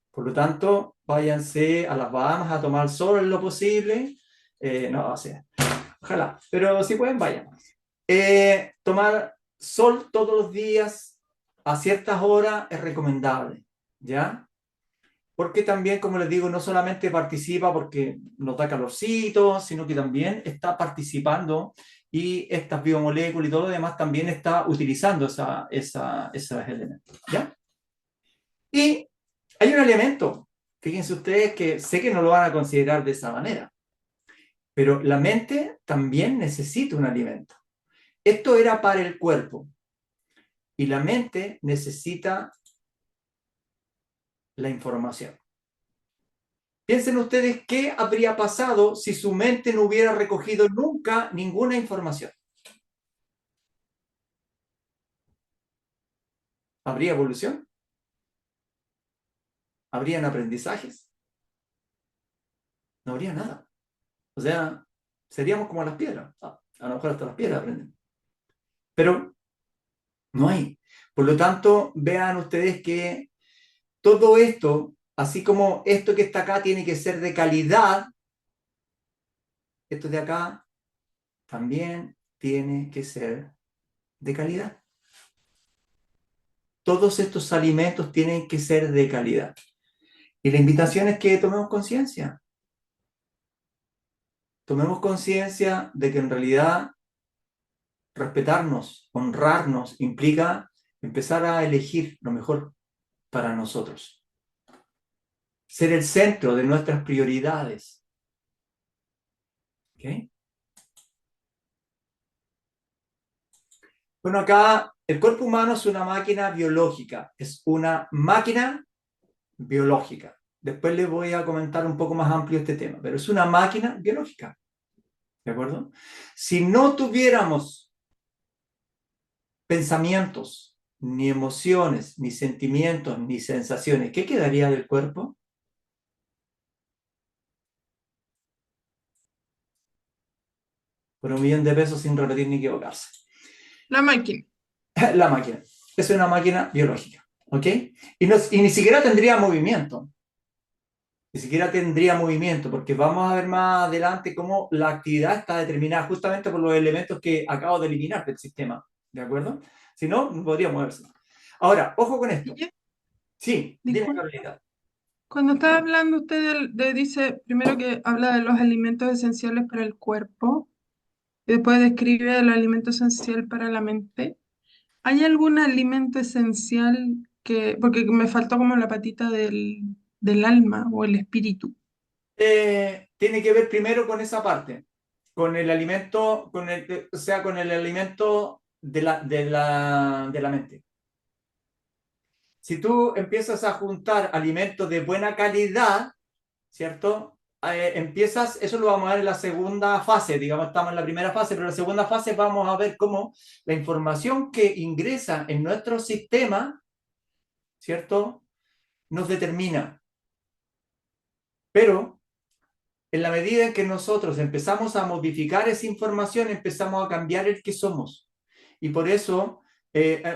S2: Por lo tanto, váyanse a las Bahamas a tomar sol en lo posible. No, o sea, ojalá, pero si pueden, vayan. Tomar sol todos los días a ciertas horas es recomendable, ¿ya? Porque también, como les digo, no solamente participa porque nos da calorcito, sino que también está participando y estas biomoléculas y todo lo demás también está utilizando esos elementos, ¿ya? Y hay un elemento, fíjense ustedes que sé que no lo van a considerar de esa manera, pero la mente también necesita un alimento. Esto era para el cuerpo y la mente necesita la información. Piensen ustedes qué habría pasado si su mente no hubiera recogido nunca ninguna información. ¿Habría evolución? ¿Habrían aprendizajes? No habría nada. O sea, seríamos como las piedras. A lo mejor hasta las piedras aprenden. Pero no hay. Por lo tanto, vean ustedes que todo esto, así como esto que está acá tiene que ser de calidad, esto de acá también tiene que ser de calidad. Todos estos alimentos tienen que ser de calidad. Y la invitación es que tomemos conciencia. Tomemos conciencia de que en realidad respetarnos, honrarnos, implica empezar a elegir lo mejor para nosotros. Ser el centro de nuestras prioridades. ¿Okay? Bueno, acá el cuerpo humano es una máquina biológica. Es una máquina biológica. Después les voy a comentar un poco más amplio este tema, pero es una máquina biológica. ¿De acuerdo? Si no tuviéramos pensamientos, ni emociones, ni sentimientos, ni sensaciones, ¿qué quedaría del cuerpo? Por $1.000.000 sin repetir ni equivocarse.
S9: La máquina.
S2: La máquina. Es una máquina biológica. ¿Ok? Y ni siquiera tendría movimiento. Ni siquiera tendría movimiento, porque vamos a ver más adelante cómo la actividad está determinada justamente por los elementos que acabo de eliminar del sistema. ¿De acuerdo? Si no, no podría moverse. Ahora, ojo con esto. Sí, dime,
S9: Disculpa.
S2: Carolina.
S9: Cuando está hablando usted dice primero que habla de los alimentos esenciales para el cuerpo y después describe el alimento esencial para la mente. ¿Hay algún alimento esencial porque me faltó como la patita del alma o el espíritu?
S2: Tiene que ver primero con esa parte. con el alimento, o sea, con el alimento de la mente. Si tú empiezas a juntar alimentos de buena calidad, ¿cierto? Empiezas, eso lo vamos a ver en la segunda fase, digamos, estamos en la primera fase, pero en la segunda fase vamos a ver cómo la información que ingresa en nuestro sistema, ¿cierto?, nos determina. Pero en la medida en que nosotros empezamos a modificar esa información, empezamos a cambiar el que somos. Y por eso,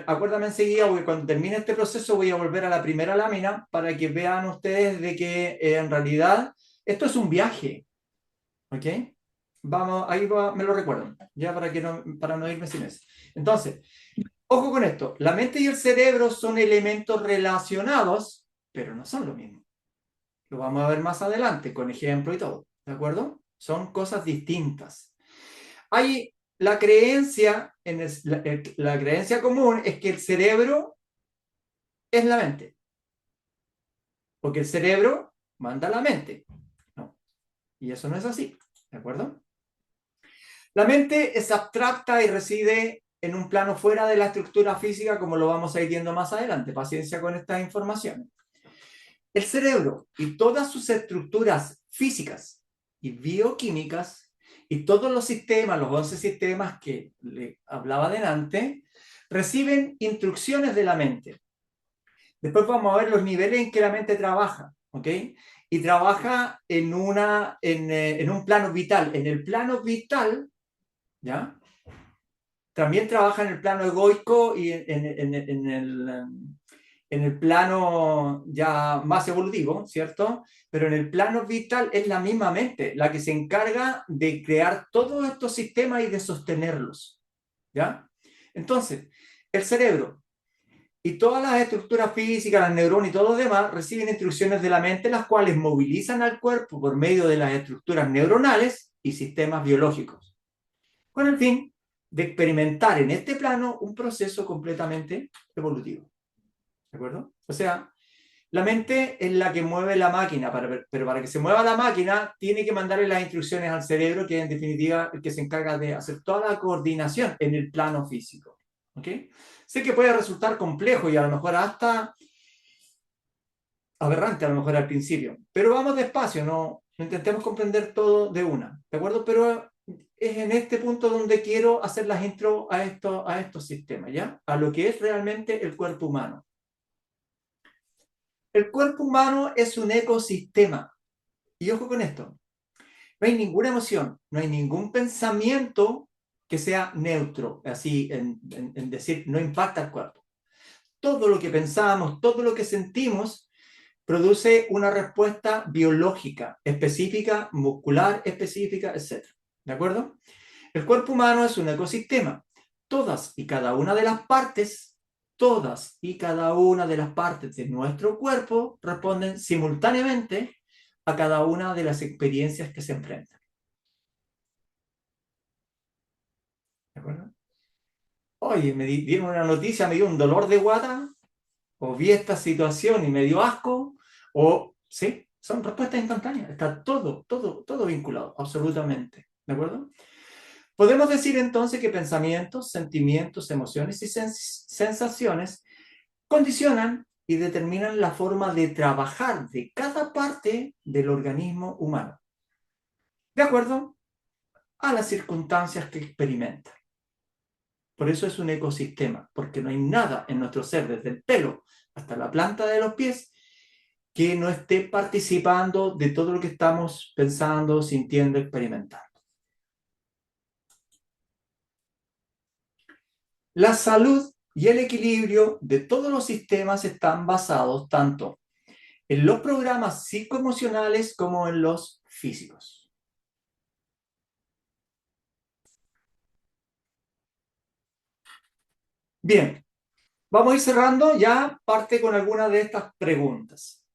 S2: acuérdame enseguida, porque cuando termine este proceso voy a volver a la primera lámina para que vean ustedes de que en realidad esto es un viaje. ¿Ok? Vamos, ahí va, me lo recuerdan, ya para no irme sin eso. Entonces, ojo con esto, la mente y el cerebro son elementos relacionados, pero no son lo mismo. Lo vamos a ver más adelante, con ejemplo y todo, ¿de acuerdo? Son cosas distintas. Hay la creencia, la creencia común es que el cerebro es la mente, porque el cerebro manda a la mente. No. Y eso no es así, ¿de acuerdo? La mente es abstracta y reside en un plano fuera de la estructura física, como lo vamos a ir viendo más adelante. Paciencia con estas informaciones. El cerebro y todas sus estructuras físicas y bioquímicas y todos los sistemas, los 11 sistemas que le hablaba delante, reciben instrucciones de la mente. Después vamos a ver los niveles en que la mente trabaja, ¿ok? Y trabaja en un plano vital. En el plano vital, ¿ya? También trabaja en el plano egoico y en el plano ya más evolutivo, ¿cierto? Pero en el plano vital es la misma mente la que se encarga de crear todos estos sistemas y de sostenerlos, ¿ya? Entonces, el cerebro y todas las estructuras físicas, las neuronas y todo lo demás reciben instrucciones de la mente, las cuales movilizan al cuerpo por medio de las estructuras neuronales y sistemas biológicos, con el fin de experimentar en este plano un proceso completamente evolutivo. ¿De acuerdo? O sea, la mente es la que mueve la máquina, pero para que se mueva la máquina tiene que mandarle las instrucciones al cerebro, que es en definitiva el que se encarga de hacer toda la coordinación en el plano físico. ¿Ok? Sé que puede resultar complejo y a lo mejor hasta aberrante a lo mejor al principio, pero vamos despacio, no intentemos comprender todo de una, ¿de acuerdo? Pero es en este punto donde quiero hacer las intro a estos sistemas, ¿ya? A lo que es realmente el cuerpo humano. El cuerpo humano es un ecosistema. Y ojo con esto. No hay ninguna emoción, no hay ningún pensamiento que sea neutro, así en decir, no impacta al cuerpo. Todo lo que pensamos, todo lo que sentimos, produce una respuesta biológica, específica, muscular, específica, etc. ¿De acuerdo? El cuerpo humano es un ecosistema. Todas y cada una de las partes de nuestro cuerpo responden simultáneamente a cada una de las experiencias que se enfrentan. ¿De acuerdo? Oye, me dieron una noticia, me dio un dolor de guata, o vi esta situación y me dio asco, o sí, son respuestas instantáneas. Está todo vinculado, absolutamente. ¿De acuerdo? Podemos decir entonces que pensamientos, sentimientos, emociones y sensaciones condicionan y determinan la forma de trabajar de cada parte del organismo humano, de acuerdo a las circunstancias que experimenta. Por eso es un ecosistema, porque no hay nada en nuestro ser, desde el pelo hasta la planta de los pies, que no esté participando de todo lo que estamos pensando, sintiendo, experimentando. La salud y el equilibrio de todos los sistemas están basados tanto en los programas psicoemocionales como en los físicos. Bien, vamos a ir cerrando ya parte con algunas de estas preguntas.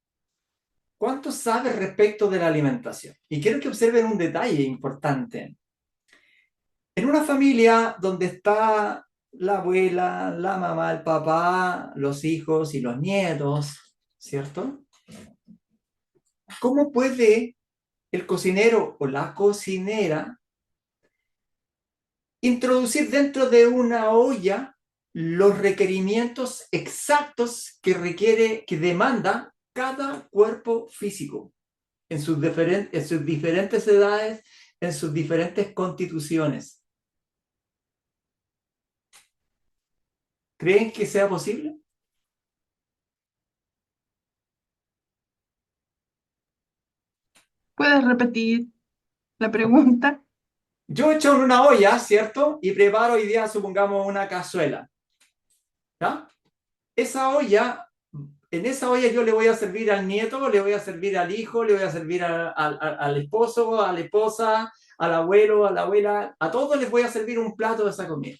S2: ¿Cuánto sabes respecto de la alimentación? Y quiero que observen un detalle importante. En una familia donde está la abuela, la mamá, el papá, los hijos y los nietos, ¿cierto? ¿Cómo puede el cocinero o la cocinera introducir dentro de una olla los requerimientos exactos que demanda cada cuerpo físico en sus diferentes edades, en sus diferentes constituciones. ¿Creen que sea posible?
S9: ¿Puedes repetir la pregunta?
S2: Yo echo en una olla, ¿cierto? Y preparo hoy día, supongamos, una cazuela. ¿Ya? Esa olla, en esa olla yo le voy a servir al nieto, le voy a servir al hijo, le voy a servir al esposo, a la esposa, al abuelo, a la abuela, a todos les voy a servir un plato de esa comida.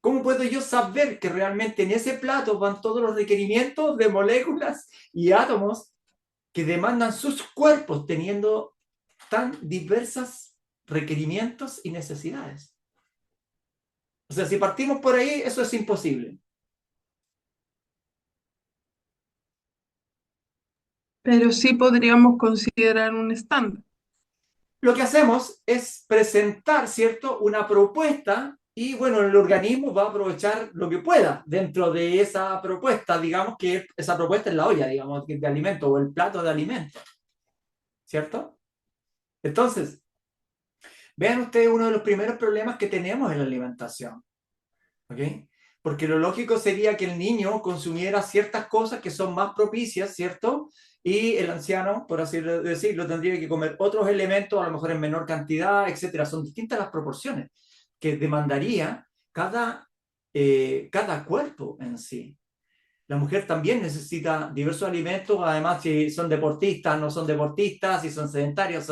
S2: ¿Cómo puedo yo saber que realmente en ese plato van todos los requerimientos de moléculas y átomos que demandan sus cuerpos teniendo tan diversos requerimientos y necesidades? O sea, si partimos por ahí, eso es imposible.
S9: Pero sí podríamos considerar un estándar.
S2: Lo que hacemos es presentar, ¿cierto?, una propuesta y, bueno, el organismo va a aprovechar lo que pueda dentro de esa propuesta, digamos que esa propuesta es la olla, digamos, de alimento o el plato de alimento, ¿cierto? Entonces, vean ustedes uno de los primeros problemas que tenemos en la alimentación, ¿ok? Porque lo lógico sería que el niño consumiera ciertas cosas que son más propicias, ¿cierto? Y el anciano, por así decirlo, tendría que comer otros elementos, a lo mejor en menor cantidad, etcétera. Son distintas las proporciones que demandaría cada cuerpo en sí. La mujer también necesita diversos alimentos, además si son deportistas, no son deportistas, si son sedentarios,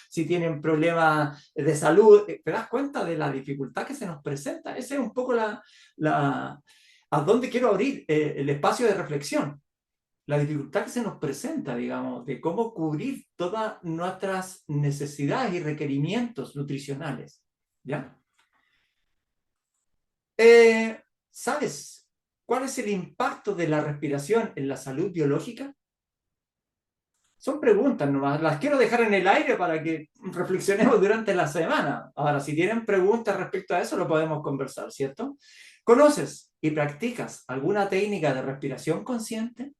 S2: si tienen problemas de salud. ¿Te das cuenta de la dificultad que se nos presenta? Esa es un poco a dónde quiero abrir el espacio de reflexión. La dificultad que se nos presenta, digamos, de cómo cubrir todas nuestras necesidades y requerimientos nutricionales. ¿Ya? ¿Sabes cuál es el impacto de la respiración en la salud biológica? Son preguntas nomás, las quiero dejar en el aire para que reflexionemos durante la semana. Ahora, si tienen preguntas respecto a eso, lo podemos conversar, ¿cierto? ¿Conoces y practicas alguna técnica de respiración consciente?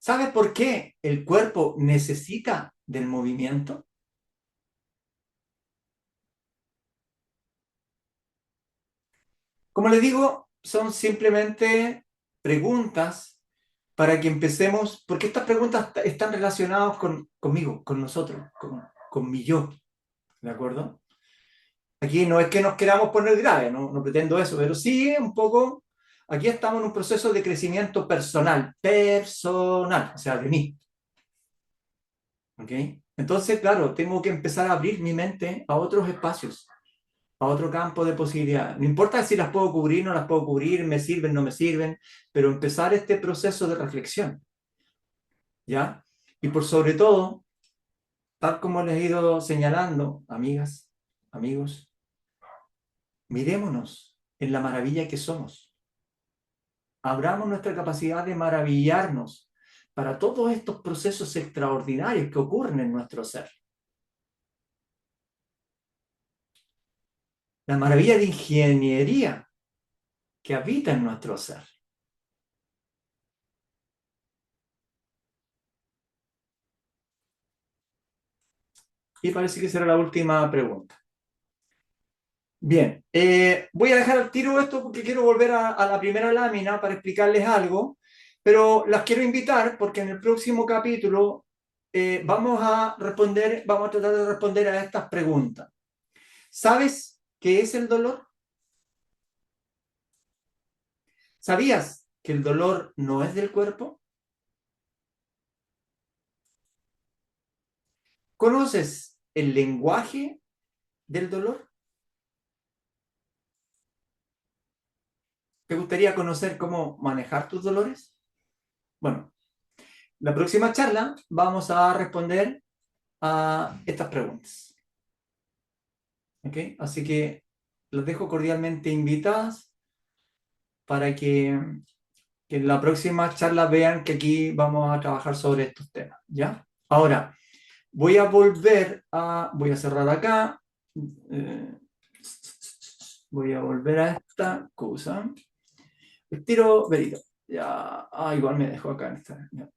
S2: ¿Sabes por qué el cuerpo necesita del movimiento? Como les digo, son simplemente preguntas para que empecemos, porque estas preguntas están relacionadas conmigo, con nosotros, con mi yo, ¿de acuerdo? Aquí no es que nos queramos poner grave, no pretendo eso, pero sí un poco, aquí estamos en un proceso de crecimiento personal, o sea, de mí. ¿Ok? Entonces, claro, tengo que empezar a abrir mi mente a otros espacios, a otro campo de posibilidades. No importa si las puedo cubrir, no las puedo cubrir, me sirven, no me sirven, pero empezar este proceso de reflexión, ¿ya? Y por sobre todo, tal como les he ido señalando, amigas, amigos, mirémonos en la maravilla que somos. Abramos nuestra capacidad de maravillarnos para todos estos procesos extraordinarios que ocurren en nuestro ser. La maravilla de ingeniería que habita en nuestro ser. Y parece que será la última pregunta. Bien, voy a dejar al tiro esto porque quiero volver a la primera lámina para explicarles algo, pero las quiero invitar porque en el próximo capítulo vamos a tratar de responder a estas preguntas. ¿Sabes qué es el dolor? ¿Sabías que el dolor no es del cuerpo? ¿Conoces el lenguaje del dolor? ¿Te gustaría conocer cómo manejar tus dolores? Bueno, la próxima charla vamos a responder a estas preguntas. ¿Ok? Así que los dejo cordialmente invitadas para que en la próxima charla vean que aquí vamos a trabajar sobre estos temas, ¿ya? Ahora, Voy a volver a... Voy a cerrar acá. Voy a volver a esta cosa. El tiro verito. Ya, igual me dejo acá en esta. Ya.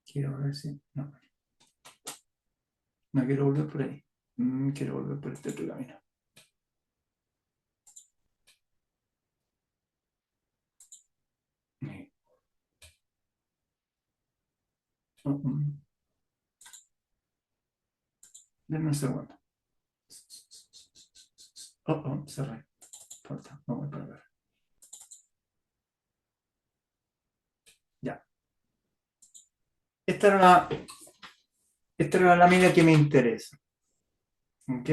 S2: Quiero ver si... No. No quiero volver por ahí. Quiero volver por este otro camino. Denme un segundo. Cerré. Falta. No voy para ver. Ya. Esta era la lámina que me interesa. ¿Ok?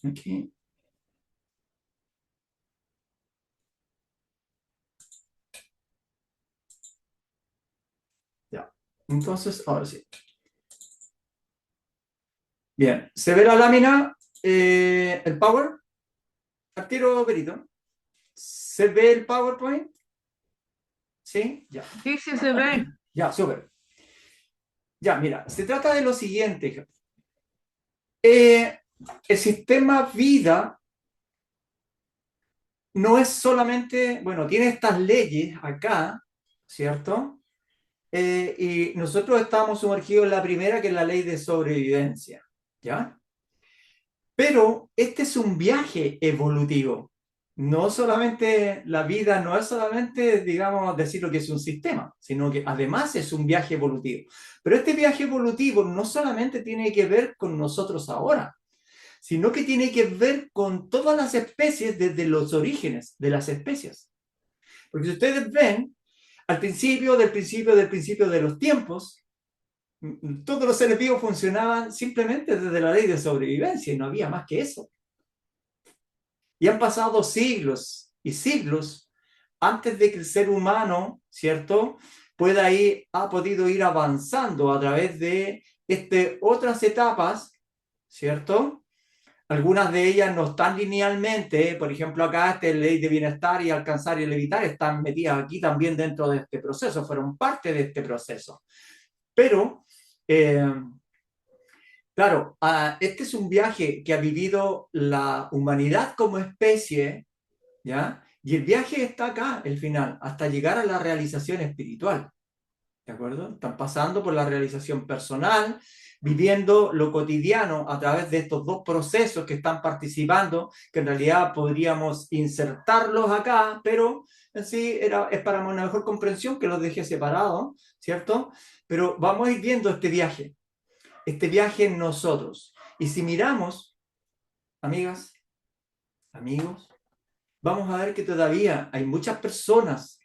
S2: Aquí. Ya. Entonces, ahora sí. Bien. ¿Se ve la lámina? El Power. Al tiro, Berito. ¿Se ve el PowerPoint? ¿Sí? Ya.
S9: Sí, sí se ve.
S2: Ya, súper. Ya, mira, se trata de lo siguiente. El sistema vida no es solamente, bueno, tiene estas leyes acá, ¿cierto? Y nosotros estamos sumergidos en la primera, que es la ley de sobrevivencia, ¿ya? Pero este es un viaje evolutivo. No solamente la vida, no es solamente, digamos, decir lo que es un sistema, sino que además es un viaje evolutivo. Pero este viaje evolutivo no solamente tiene que ver con nosotros ahora, sino que tiene que ver con todas las especies desde los orígenes de las especies. Porque si ustedes ven, al principio de los tiempos, todos los seres vivos funcionaban simplemente desde la ley de sobrevivencia y no había más que eso. Y han pasado siglos y siglos antes de que el ser humano, ¿cierto?, ha podido ir avanzando a través de otras etapas, ¿cierto? Algunas de ellas no están linealmente, por ejemplo acá ley de bienestar y alcanzar y evitar están metidas aquí también dentro de este proceso, fueron parte de este proceso. Pero, claro, este es un viaje que ha vivido la humanidad como especie, ¿ya? Y el viaje está acá, el final, hasta llegar a la realización espiritual, ¿de acuerdo? Están pasando por la realización personal, viviendo lo cotidiano a través de estos dos procesos que están participando, que en realidad podríamos insertarlos acá, pero en sí es para una mejor comprensión que los dejé separados, ¿cierto? Pero vamos a ir viendo este viaje en nosotros. Y si miramos, amigas, amigos, vamos a ver que todavía hay muchas personas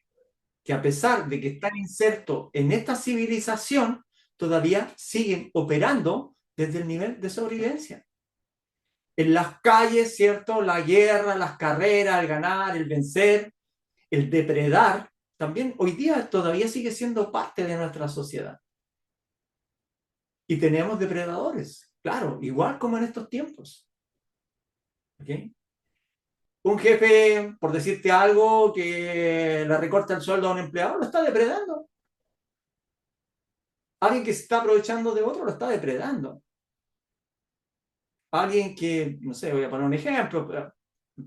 S2: que a pesar de que están insertos en esta civilización, todavía siguen operando desde el nivel de sobrevivencia. En las calles, ¿cierto? La guerra, las carreras, el ganar, el vencer, el depredar, también hoy día todavía sigue siendo parte de nuestra sociedad. Y tenemos depredadores, claro, igual como en estos tiempos. ¿Ok? Un jefe, por decirte algo, que le recorta el sueldo a un empleado, lo está depredando. Alguien que se está aprovechando de otro, lo está depredando. Alguien que, no sé, voy a poner un ejemplo,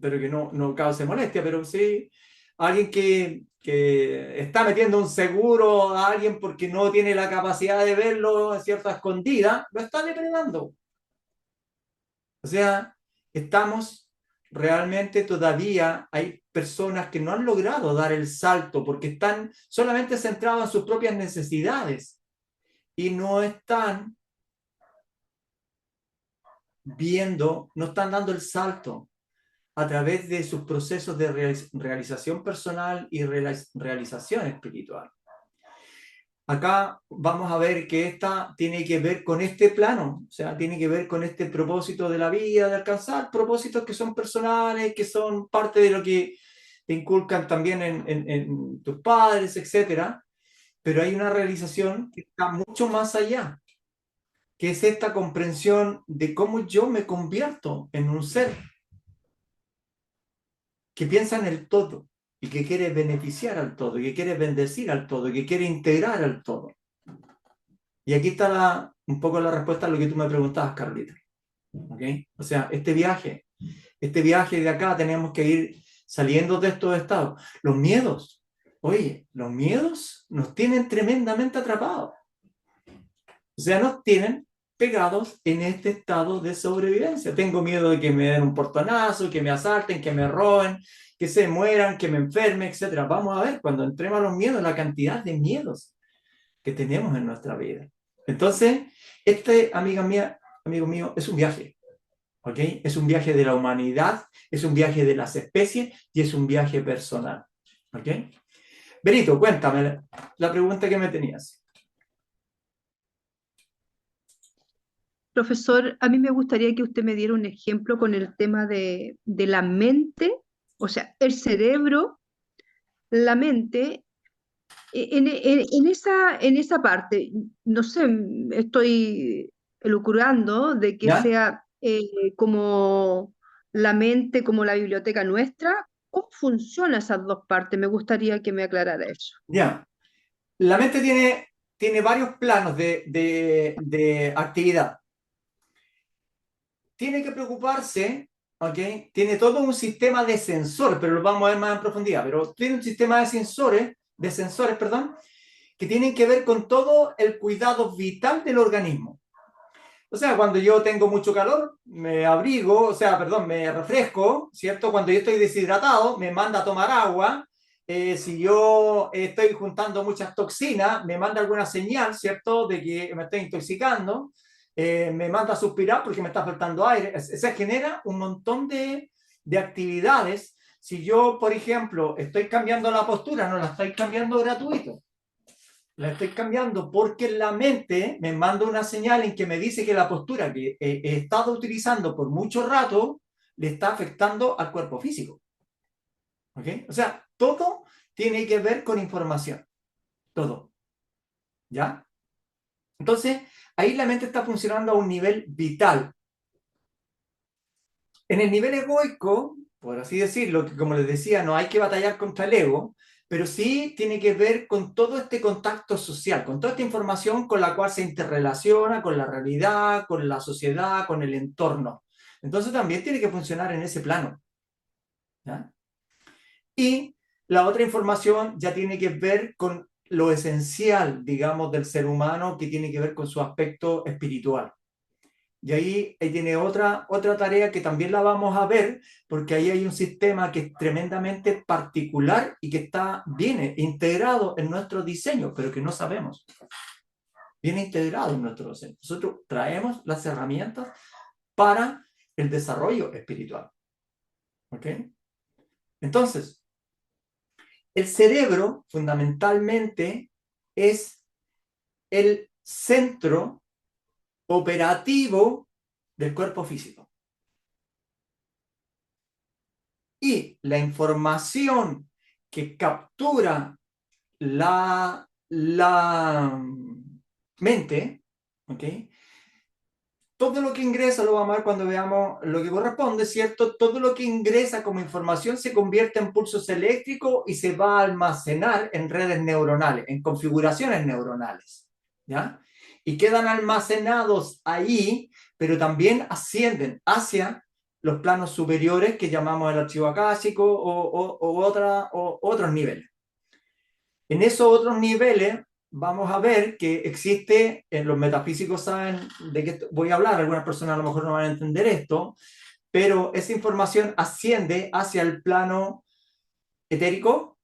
S2: pero que no cause molestia, pero sí, alguien que está metiendo un seguro a alguien porque no tiene la capacidad de verlo en cierta escondida, lo está depredando. O sea, estamos realmente todavía, hay personas que no han logrado dar el salto porque están solamente centrados en sus propias necesidades y no están viendo, no están dando el salto a través de sus procesos de realización personal y realización espiritual. Acá vamos a ver que esta tiene que ver con este plano, o sea, tiene que ver con este propósito de la vida, de alcanzar propósitos que son personales, que son parte de lo que te inculcan también en tus padres, etc. Pero hay una realización que está mucho más allá, que es esta comprensión de cómo yo me convierto en un ser que piensa en el todo, y que quiere beneficiar al todo, y que quiere bendecir al todo, y que quiere integrar al todo. Y aquí está un poco la respuesta a lo que tú me preguntabas, Carlita. ¿Okay? O sea, este viaje de acá tenemos que ir saliendo de estos estados. Los miedos, oye, los miedos nos tienen tremendamente atrapados. O sea, nos tienen pegados en este estado de sobrevivencia. Tengo miedo de que me den un portonazo, que me asalten, que me roben, que se mueran, que me enferme, etc. Vamos a ver, cuando entremos a los miedos, la cantidad de miedos que tenemos en nuestra vida. Entonces, amiga mía, amigo mío, es un viaje. ¿Ok? Es un viaje de la humanidad, es un viaje de las especies y es un viaje personal. ¿Ok? Benito, cuéntame la pregunta que me tenías.
S6: Profesor, a mí me gustaría que usted me diera un ejemplo con el tema de la mente, o sea, el cerebro, la mente, en esa parte, no sé, estoy elucubrando de que
S2: ¿Ya?
S6: sea como la mente, como la biblioteca nuestra. ¿Cómo funcionan esas dos partes? Me gustaría que me aclarara eso.
S2: Ya. La mente tiene varios planos de actividad. Tiene que preocuparse, ¿ok? Tiene todo un sistema de sensores, pero lo vamos a ver más en profundidad, pero tiene un sistema de sensores, perdón, que tienen que ver con todo el cuidado vital del organismo. O sea, cuando yo tengo mucho calor, me abrigo, me refresco, ¿cierto? Cuando yo estoy deshidratado, me manda a tomar agua. Si yo estoy juntando muchas toxinas, me manda alguna señal, ¿cierto? De que me estoy intoxicando. Me manda a suspirar porque me está faltando aire. Se genera un montón de actividades. Si yo, por ejemplo, estoy cambiando la postura, no la estoy cambiando gratuito. La estoy cambiando porque la mente me manda una señal en que me dice que la postura que he estado utilizando por mucho rato le está afectando al cuerpo físico. ¿Ok? O sea, todo tiene que ver con información. Todo. ¿Ya? Entonces, ahí la mente está funcionando a un nivel vital. En el nivel egoico, por así decirlo, que como les decía, no hay que batallar contra el ego, pero sí tiene que ver con todo este contacto social, con toda esta información con la cual se interrelaciona con la realidad, con la sociedad, con el entorno. Entonces también tiene que funcionar en ese plano. ¿Ya? Y la otra información ya tiene que ver con lo esencial, digamos, del ser humano, que tiene que ver con su aspecto espiritual. Y ahí tiene otra tarea que también la vamos a ver, porque ahí hay un sistema que es tremendamente particular y que viene integrado en nuestro diseño, pero que no sabemos. Viene integrado en nuestro diseño. Nosotros traemos las herramientas para el desarrollo espiritual. ¿Ok? Entonces, el cerebro fundamentalmente es el centro operativo del cuerpo físico. Y la información que captura la mente, ¿ok? Todo lo que ingresa, lo vamos a ver cuando veamos lo que corresponde, ¿cierto? Todo lo que ingresa como información se convierte en pulsos eléctricos y se va a almacenar en redes neuronales, en configuraciones neuronales, ¿ya? Y quedan almacenados ahí, pero también ascienden hacia los planos superiores que llamamos el archivo akáshico o otros niveles. En esos otros niveles vamos a ver que existe, los metafísicos saben de qué voy a hablar, algunas personas a lo mejor no van a entender esto, pero esa información asciende hacia el plano etérico,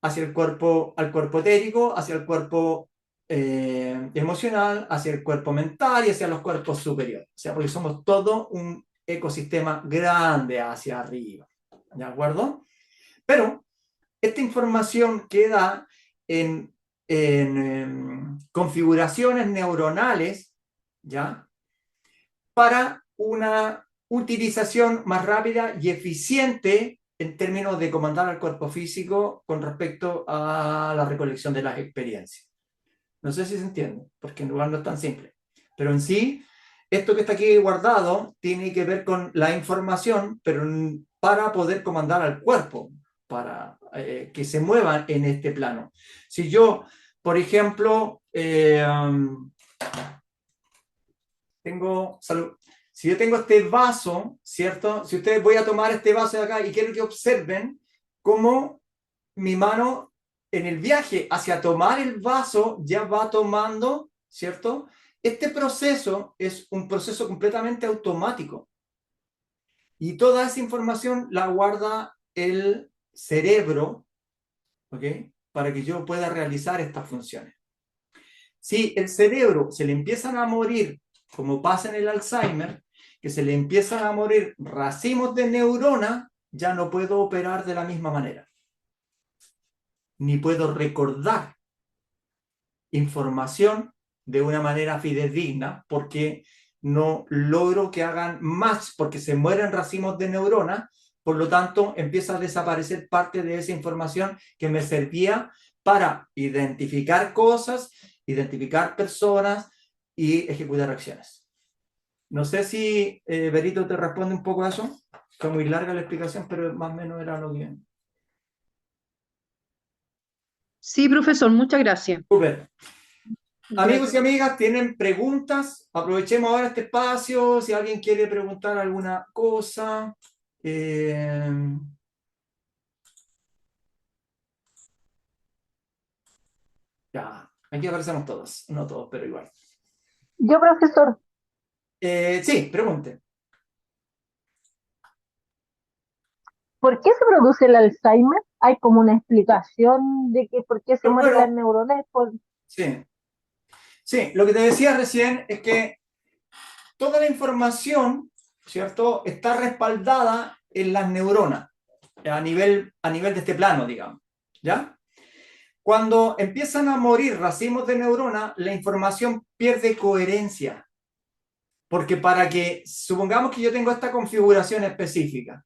S2: hacia el cuerpo, al cuerpo etérico, hacia el cuerpo emocional, hacia el cuerpo mental y hacia los cuerpos superiores. O sea, porque somos todo un ecosistema grande hacia arriba. ¿De acuerdo? Pero esta información queda en configuraciones neuronales, ¿ya? Para una utilización más rápida y eficiente en términos de comandar al cuerpo físico con respecto a la recolección de las experiencias. No sé si se entiende, porque en lugar no es tan simple. Pero en sí, esto que está aquí guardado tiene que ver con la información, pero para poder comandar al cuerpo. que se muevan en este plano. Si yo, por ejemplo, si yo tengo este vaso, ¿cierto? Si ustedes voy a tomar este vaso de acá y quiero que observen cómo mi mano en el viaje hacia tomar el vaso ya va tomando, ¿cierto? Este proceso es un proceso completamente automático. Y toda esa información la guarda el cerebro, ¿ok? Para que yo pueda realizar estas funciones. Si el cerebro se le empiezan a morir, como pasa en el Alzheimer, que se le empiezan a morir racimos de neuronas, ya no puedo operar de la misma manera. Ni puedo recordar información de una manera fidedigna, porque no logro que hagan match, porque se mueren racimos de neuronas, por lo tanto empieza a desaparecer parte de esa información que me servía para identificar cosas, identificar personas y ejecutar acciones. No sé si Berito te responde un poco a eso. Fue muy larga la explicación, pero más o menos era lo que...
S6: Sí, profesor, muchas gracias.
S2: Súper. Amigos y
S6: Gracias.
S2: amigas, ¿tienen preguntas? Aprovechemos ahora este espacio. Si alguien quiere preguntar alguna cosa. Ya, aquí aparecemos todos. No todos, pero igual.
S8: Yo, profesor,
S2: Sí, pregunte.
S8: ¿por qué se produce el Alzheimer? ¿Hay como una explicación de que por qué se mueren las
S2: Bueno,
S8: neuronas?
S2: sí. Sí, lo que te decía recién es que toda la información, ¿cierto?, está respaldada en las neuronas a nivel de este plano, digamos. ¿Ya? Cuando empiezan a morir racimos de neuronas, la información pierde coherencia. Porque para que, supongamos que yo tengo esta configuración específica,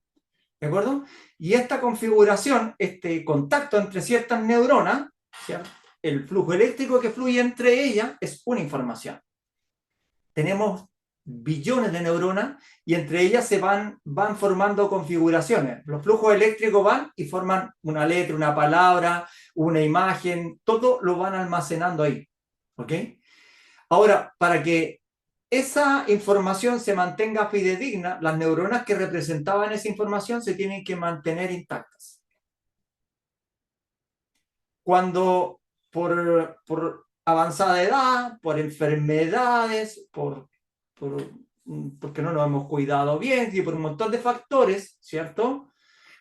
S2: ¿de acuerdo? Y esta configuración, este contacto entre ciertas neuronas, ¿cierto?, el flujo eléctrico que fluye entre ellas es una información. Tenemos billones de neuronas y entre ellas se van formando configuraciones. Los flujos eléctricos van y forman una letra, una palabra, una imagen, todo lo van almacenando ahí. ¿Ok? Ahora, para que esa información se mantenga fidedigna, las neuronas que representaban esa información se tienen que mantener intactas. Cuando por avanzada edad, por enfermedades, porque no nos hemos cuidado bien y por un montón de factores, ¿cierto?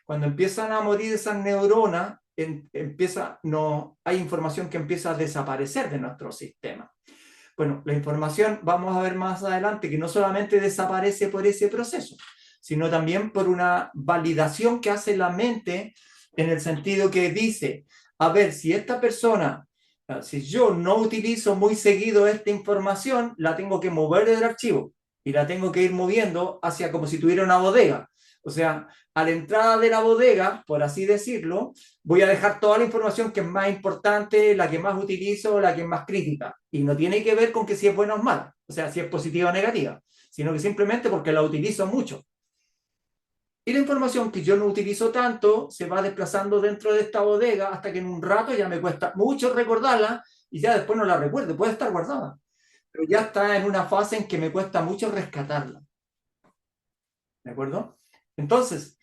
S2: Cuando empiezan a morir esas neuronas, hay información que empieza a desaparecer de nuestro sistema. Bueno, la información, vamos a ver más adelante, que no solamente desaparece por ese proceso, sino también por una validación que hace la mente en el sentido que dice, a ver, si esta persona, si yo no utilizo muy seguido esta información, la tengo que mover del archivo y la tengo que ir moviendo hacia como si tuviera una bodega. O sea, a la entrada de la bodega, por así decirlo, voy a dejar toda la información que es más importante, la que más utilizo, la que es más crítica. Y no tiene que ver con que si es buena o mala, o sea, si es positiva o negativa, sino que simplemente porque la utilizo mucho. Y la información que yo no utilizo tanto se va desplazando dentro de esta bodega hasta que en un rato ya me cuesta mucho recordarla y ya después no la recuerdo, puede estar guardada, pero ya está en una fase en que me cuesta mucho rescatarla. ¿De acuerdo? Entonces,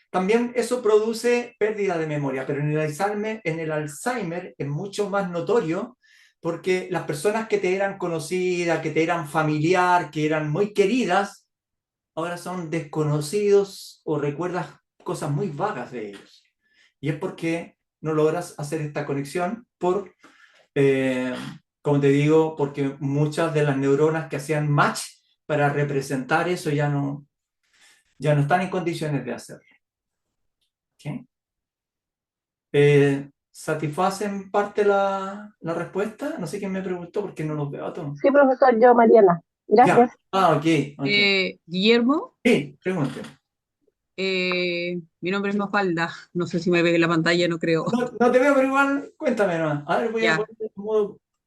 S2: también eso produce pérdida de memoria, pero en el Alzheimer es mucho más notorio porque las personas que te eran conocidas, que te eran familiar, que eran muy queridas, ahora son desconocidos o recuerdas cosas muy vagas de ellos. Y es porque no logras hacer esta conexión como te digo, porque muchas de las neuronas que hacían match para representar eso ya no están en condiciones de hacerlo. ¿Okay? ¿Satisface en parte la respuesta? No sé quién me preguntó porque no los veo a todos.
S8: Sí, profesor, yo, Mariana. Gracias.
S2: Ya. Ok.
S4: Guillermo,
S2: Sí, pregunte.
S4: mi nombre es Mafalda. No sé si me ve en la pantalla, no creo.
S2: No te veo, pero igual cuéntame nomás. A ver, voy a
S4: Ya.
S2: poner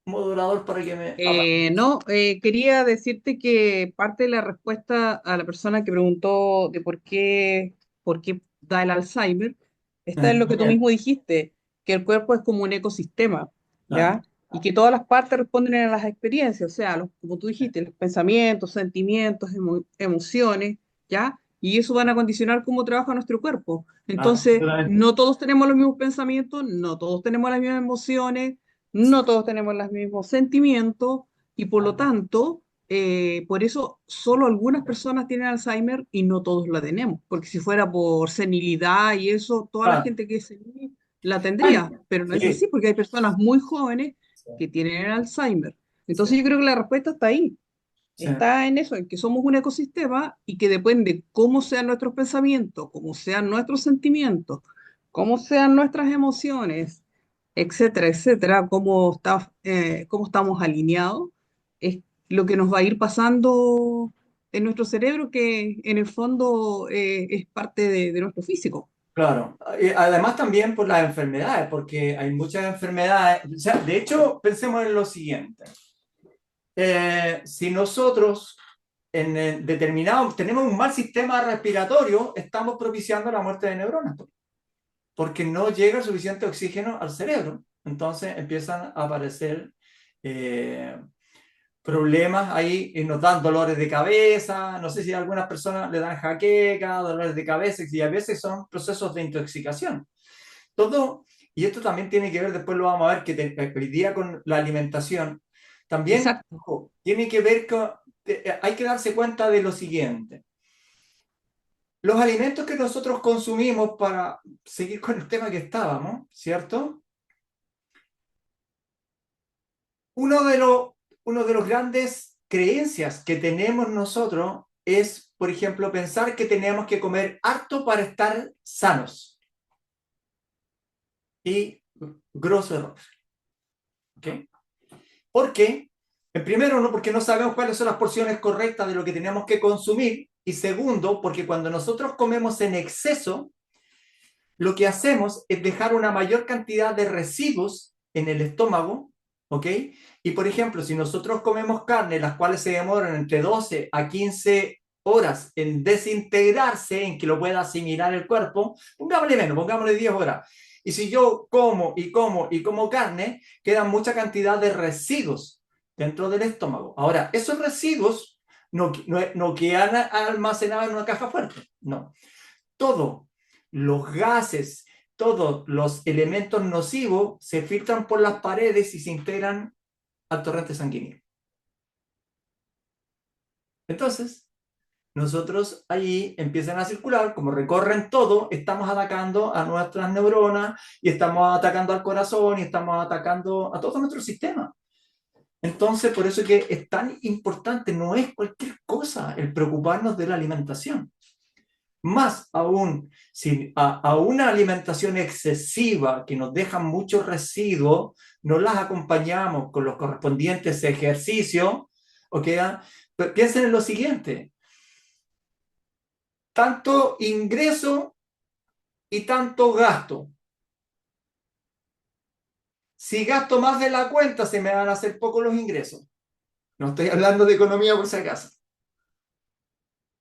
S2: modulador para que me...
S4: Quería decirte que parte de la respuesta a la persona que preguntó de por qué da el Alzheimer
S11: está en lo
S2: Muy
S11: que tú
S2: bien.
S11: mismo dijiste, que el cuerpo es como un ecosistema,
S2: Claro.
S11: ¿ya? Y que todas las partes responden a las experiencias, o sea, como tú dijiste, los pensamientos, sentimientos, emociones, ¿ya? Y eso van a condicionar cómo trabaja nuestro cuerpo.
S2: Claro,
S11: Entonces,
S2: absolutamente.
S11: no todos tenemos los mismos pensamientos, no todos tenemos las mismas emociones, no todos tenemos los mismos sentimientos, y por lo tanto, por eso solo algunas personas tienen Alzheimer y no todos la tenemos, porque si fuera por senilidad y eso, toda la
S2: Claro.
S11: gente que es senil la
S2: Bueno,
S11: tendría, pero no es
S2: sí,
S11: así porque hay personas muy jóvenes que tienen el Alzheimer.
S2: sí,
S11: Entonces yo creo que la respuesta está ahí,
S2: sí,
S11: está en eso, en que somos un ecosistema y que depende cómo sean nuestros pensamientos, cómo sean nuestros sentimientos, cómo sean nuestras emociones, etcétera, etcétera, cómo estamos alineados, es lo que nos va a ir pasando en nuestro cerebro, que en el fondo es parte de nuestro físico.
S2: claro. Y además también por las enfermedades, porque hay muchas enfermedades. O sea, de hecho, pensemos en lo siguiente. Si nosotros determinado tenemos un mal sistema respiratorio, estamos propiciando la muerte de neuronas, porque no llega suficiente oxígeno al cerebro. Entonces empiezan a aparecer eh, problemas ahí y nos dan dolores de cabeza. No sé si a algunas personas le dan jaqueca, dolores de cabeza, y a veces son procesos de intoxicación. Todo, y esto también tiene que ver, después lo vamos a ver, hoy día con la alimentación, también
S11: Exacto.
S2: tiene que ver con, hay que darse cuenta de lo siguiente. Los alimentos que nosotros consumimos, para seguir con el tema que estábamos, ¿cierto? Uno de los grandes creencias que tenemos nosotros es, por ejemplo, pensar que tenemos que comer harto para estar sanos. Y grosso error. ¿Ok? ¿Por qué? En primero, no, porque no sabemos cuáles son las porciones correctas de lo que tenemos que consumir. Y segundo, porque cuando nosotros comemos en exceso, lo que hacemos es dejar una mayor cantidad de residuos en el estómago, ¿ok? Y por ejemplo, si nosotros comemos carne, las cuales se demoran entre 12 a 15 horas en desintegrarse, en que lo pueda asimilar el cuerpo, pongámosle menos, pongámosle 10 horas. Y si yo como y como y como carne, queda mucha cantidad de residuos dentro del estómago. Ahora, esos residuos no quedan almacenados en una caja fuerte, no. Todo los gases, todos los elementos nocivos se filtran por las paredes y se integran al torrente sanguíneo. Entonces, nosotros allí empiezan a circular, como recorren todo, estamos atacando a nuestras neuronas y estamos atacando al corazón y estamos atacando a todo nuestro sistema. Entonces, por eso es que es tan importante, no es cualquier cosa el preocuparnos de la alimentación. Más aún, si a una alimentación excesiva que nos deja muchos residuos, no las acompañamos con los correspondientes ejercicios, ¿ok? Piensen en lo siguiente, tanto ingreso y tanto gasto. Si gasto más de la cuenta, se me van a hacer pocos los ingresos. No estoy hablando de economía por si acaso.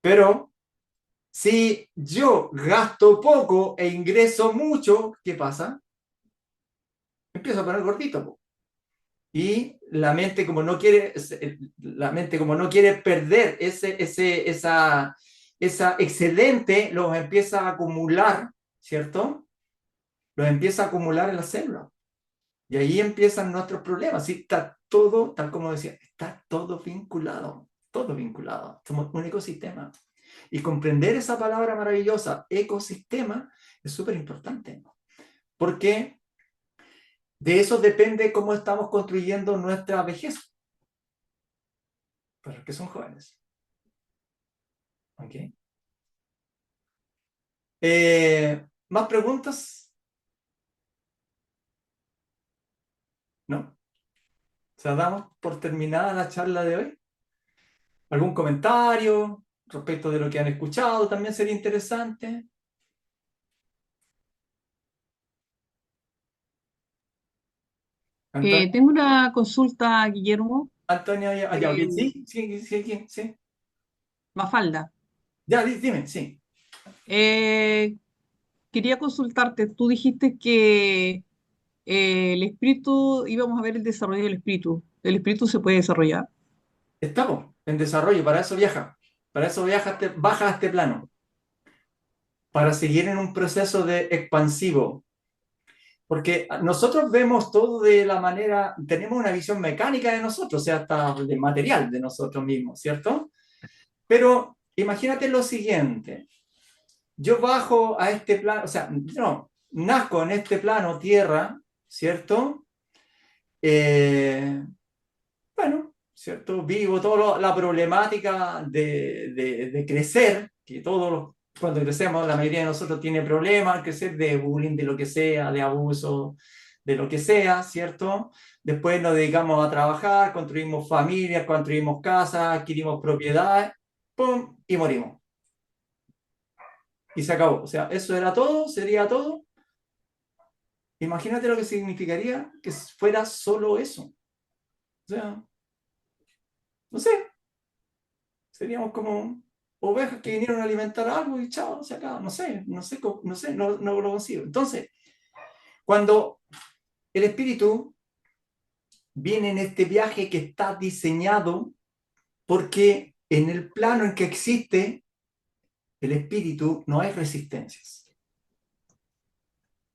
S2: Pero si yo gasto poco e ingreso mucho, ¿qué pasa? Empiezo a poner gordito, po. Y la mente como no quiere perder esa excedente, los empieza a acumular, ¿cierto? Los empieza a acumular en la célula. Y ahí empiezan nuestros problemas. ¿Sí? Está todo, tal como decía, está todo vinculado, todo vinculado. Somos un ecosistema. Y comprender esa palabra maravillosa, ecosistema, es súper importante. Porque de eso depende cómo estamos construyendo nuestra vejez, para los que son jóvenes. ¿Ok? ¿Más preguntas? ¿No? O sea, damos por terminada la charla de hoy. ¿Algún comentario respecto de lo que han escuchado? También sería interesante. Antonio,
S11: Tengo una consulta, Guillermo,
S2: Antonio, ok,
S11: eh,
S2: sí.
S11: Mafalda.
S2: Ya, dime, sí.
S11: Eh, quería consultarte. Tú dijiste que el espíritu, íbamos a ver el desarrollo del espíritu. ¿El espíritu se puede desarrollar?
S2: Estamos en desarrollo, para eso viaja. Para eso baja a este plano. Para seguir en un proceso de expansivo. Porque nosotros vemos todo de la manera, tenemos una visión mecánica de nosotros, o sea, hasta de material de nosotros mismos, ¿cierto? Pero imagínate lo siguiente. Yo bajo a este plano, o sea, no, nazco en este plano tierra, ¿cierto? Bueno, ¿cierto? Vivo toda la problemática de crecer, que cuando crecemos, la mayoría de nosotros tiene problemas al crecer de bullying, de lo que sea, de abuso, de lo que sea, ¿cierto? Después nos dedicamos a trabajar, construimos familias, construimos casas, adquirimos propiedades, ¡pum! Y morimos. Y se acabó. O sea, eso era todo, sería todo. Imagínate lo que significaría que fuera solo eso. O sea, no sé, seríamos como ovejas que vinieron a alimentar algo y chao, se acaba. No sé, no lo consigo. Entonces, cuando el espíritu viene en este viaje que está diseñado, porque en el plano en que existe el espíritu no hay resistencias.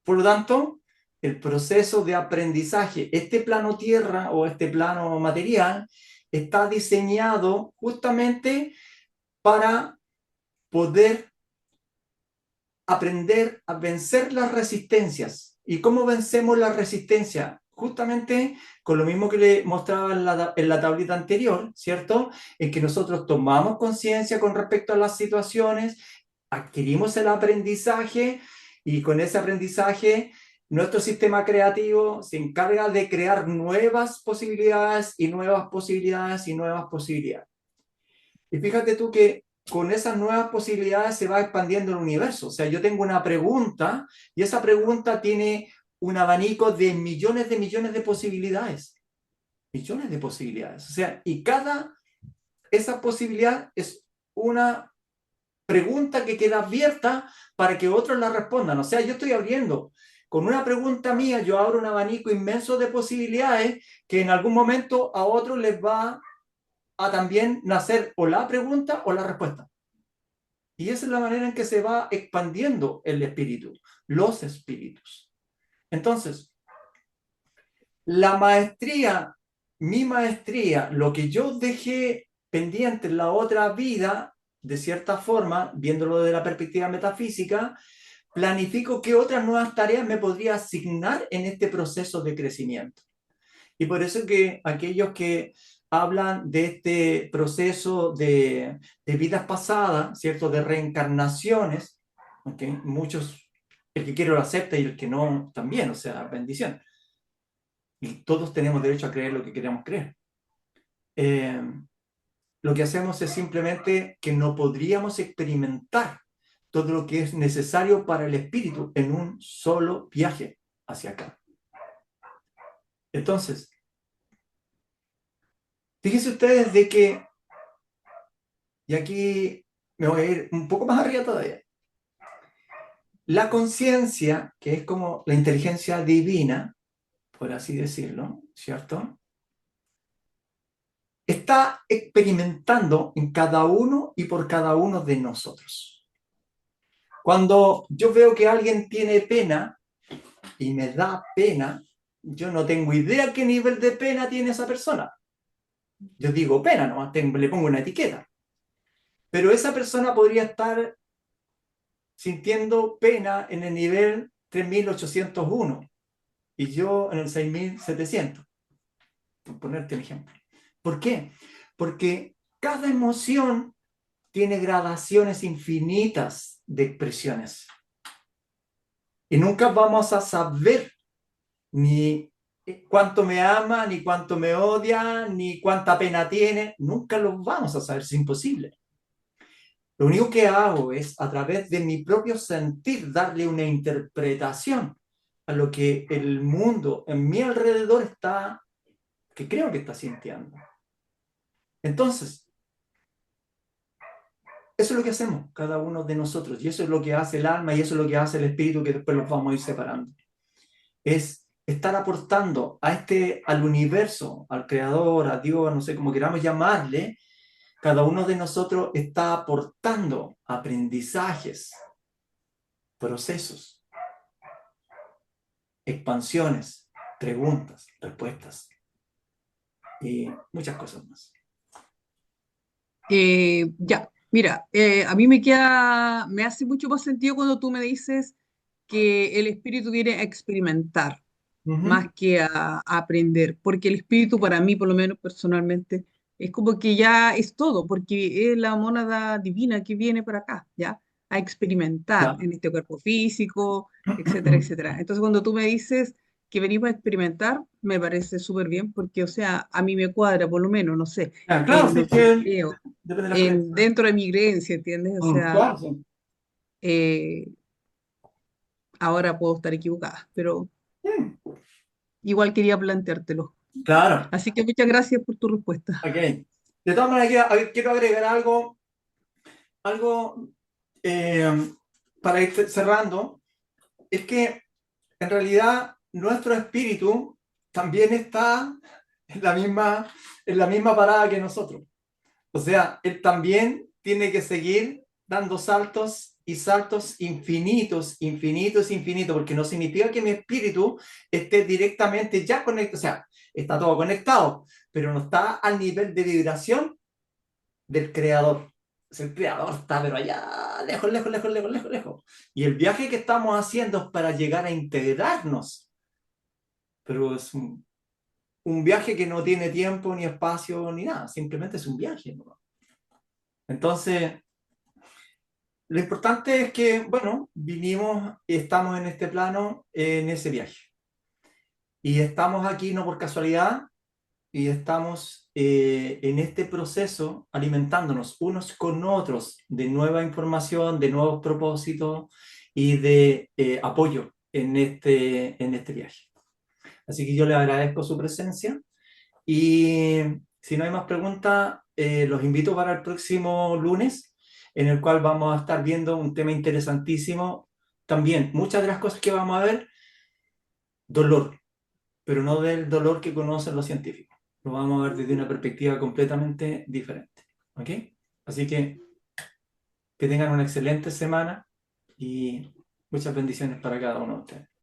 S2: Por lo tanto, el proceso de aprendizaje, este plano tierra o este plano material, está diseñado justamente para poder aprender a vencer las resistencias. ¿Y cómo vencemos la resistencia? Justamente con lo mismo que le mostraba en la tablita anterior, ¿cierto? En que nosotros tomamos conciencia con respecto a las situaciones, adquirimos el aprendizaje y con ese aprendizaje nuestro sistema creativo se encarga de crear nuevas posibilidades y nuevas posibilidades y nuevas posibilidades. Y fíjate tú que con esas nuevas posibilidades se va expandiendo el universo. O sea, yo tengo una pregunta y esa pregunta tiene un abanico de millones de posibilidades. Millones de posibilidades. O sea, y esa posibilidad es una pregunta que queda abierta para que otros la respondan. O sea, yo estoy abriendo. Con una pregunta mía, yo abro un abanico inmenso de posibilidades que en algún momento a otros les va a también nacer o la pregunta o la respuesta. Y esa es la manera en que se va expandiendo el espíritu, los espíritus. Entonces, mi maestría, lo que yo dejé pendiente en la otra vida, de cierta forma, viéndolo desde la perspectiva metafísica, planifico qué otras nuevas tareas me podría asignar en este proceso de crecimiento. Y por eso que aquellos que hablan de este proceso de vidas pasadas, ¿cierto? De reencarnaciones, ¿okay? Muchos, el que quiere lo acepta y el que no también, o sea, bendición. Y todos tenemos derecho a creer lo que queramos creer. Lo que hacemos es simplemente que no podríamos experimentar todo lo que es necesario para el espíritu en un solo viaje hacia acá. Entonces, fíjense ustedes de que, y aquí me voy a ir un poco más arriba todavía, la conciencia, que es como la inteligencia divina, por así decirlo, ¿cierto? Está experimentando en cada uno y por cada uno de nosotros. Cuando yo veo que alguien tiene pena y me da pena, yo no tengo idea qué nivel de pena tiene esa persona. Yo digo pena, nomás le pongo una etiqueta. Pero esa persona podría estar sintiendo pena en el nivel 3801 y yo en el 6700, por ponerte un ejemplo. ¿Por qué? Porque cada emoción tiene gradaciones infinitas de expresiones. Y nunca vamos a saber ni cuánto me ama, ni cuánto me odia, ni cuánta pena tiene. Nunca lo vamos a saber, es imposible. Lo único que hago es, a través de mi propio sentir, darle una interpretación a lo que el mundo en mi alrededor está, que creo que está sintiendo. Entonces, eso es lo que hacemos cada uno de nosotros, y eso es lo que hace el alma, y eso es lo que hace el espíritu, que después los vamos a ir separando. Es estar aportando al universo, al creador, a Dios, no sé cómo queramos llamarle. Cada uno de nosotros está aportando aprendizajes, procesos, expansiones, preguntas, respuestas y muchas cosas más.
S11: Ya, mira, a mí me hace mucho más sentido cuando tú me dices que el espíritu viene a experimentar más que a aprender, porque el espíritu para mí, por lo menos personalmente, es como que ya es todo, porque es la mónada divina que viene para acá, ¿ya? A experimentar
S2: Ya.
S11: en este cuerpo físico, etcétera, etcétera. Entonces, cuando tú me dices que venimos a experimentar, me parece súper bien, porque, o sea, a mí me cuadra, por lo menos, no sé,
S2: Claro,
S11: en
S2: sí,
S11: lo que
S2: que
S11: creo,
S2: depende de las creencias.
S11: dentro de mi creencia, ¿entiendes? O sea,
S2: Claro, sí.
S11: eh, ahora puedo estar equivocada, pero
S2: Mm,
S11: igual quería planteártelo.
S2: claro,
S11: Así que muchas gracias por tu respuesta.
S2: ok. De todas maneras, quiero agregar algo para ir cerrando. Es que en realidad nuestro espíritu también está en la misma parada que nosotros. O sea, él también tiene que seguir dando saltos y saltos infinitos, infinitos, infinitos, porque no significa que mi espíritu esté directamente ya conectado, o sea, está todo conectado, pero no está al nivel de vibración del creador. O sea, el creador está, pero allá, lejos, lejos, lejos, lejos, lejos, lejos. Y el viaje que estamos haciendo es para llegar a integrarnos, pero es un viaje que no tiene tiempo, ni espacio, ni nada, simplemente es un viaje, ¿no? Entonces, lo importante es que, bueno, vinimos y estamos en este plano, en ese viaje. Y estamos aquí no por casualidad, y estamos en este proceso alimentándonos unos con otros de nueva información, de nuevos propósitos y de apoyo en este viaje. Así que yo les agradezco su presencia y si no hay más preguntas, los invito para el próximo lunes, en el cual vamos a estar viendo un tema interesantísimo. También, muchas de las cosas que vamos a ver, dolor, pero no del dolor que conocen los científicos. Lo vamos a ver desde una perspectiva completamente diferente. ¿Ok? Así que tengan una excelente semana y muchas bendiciones para cada uno de ustedes.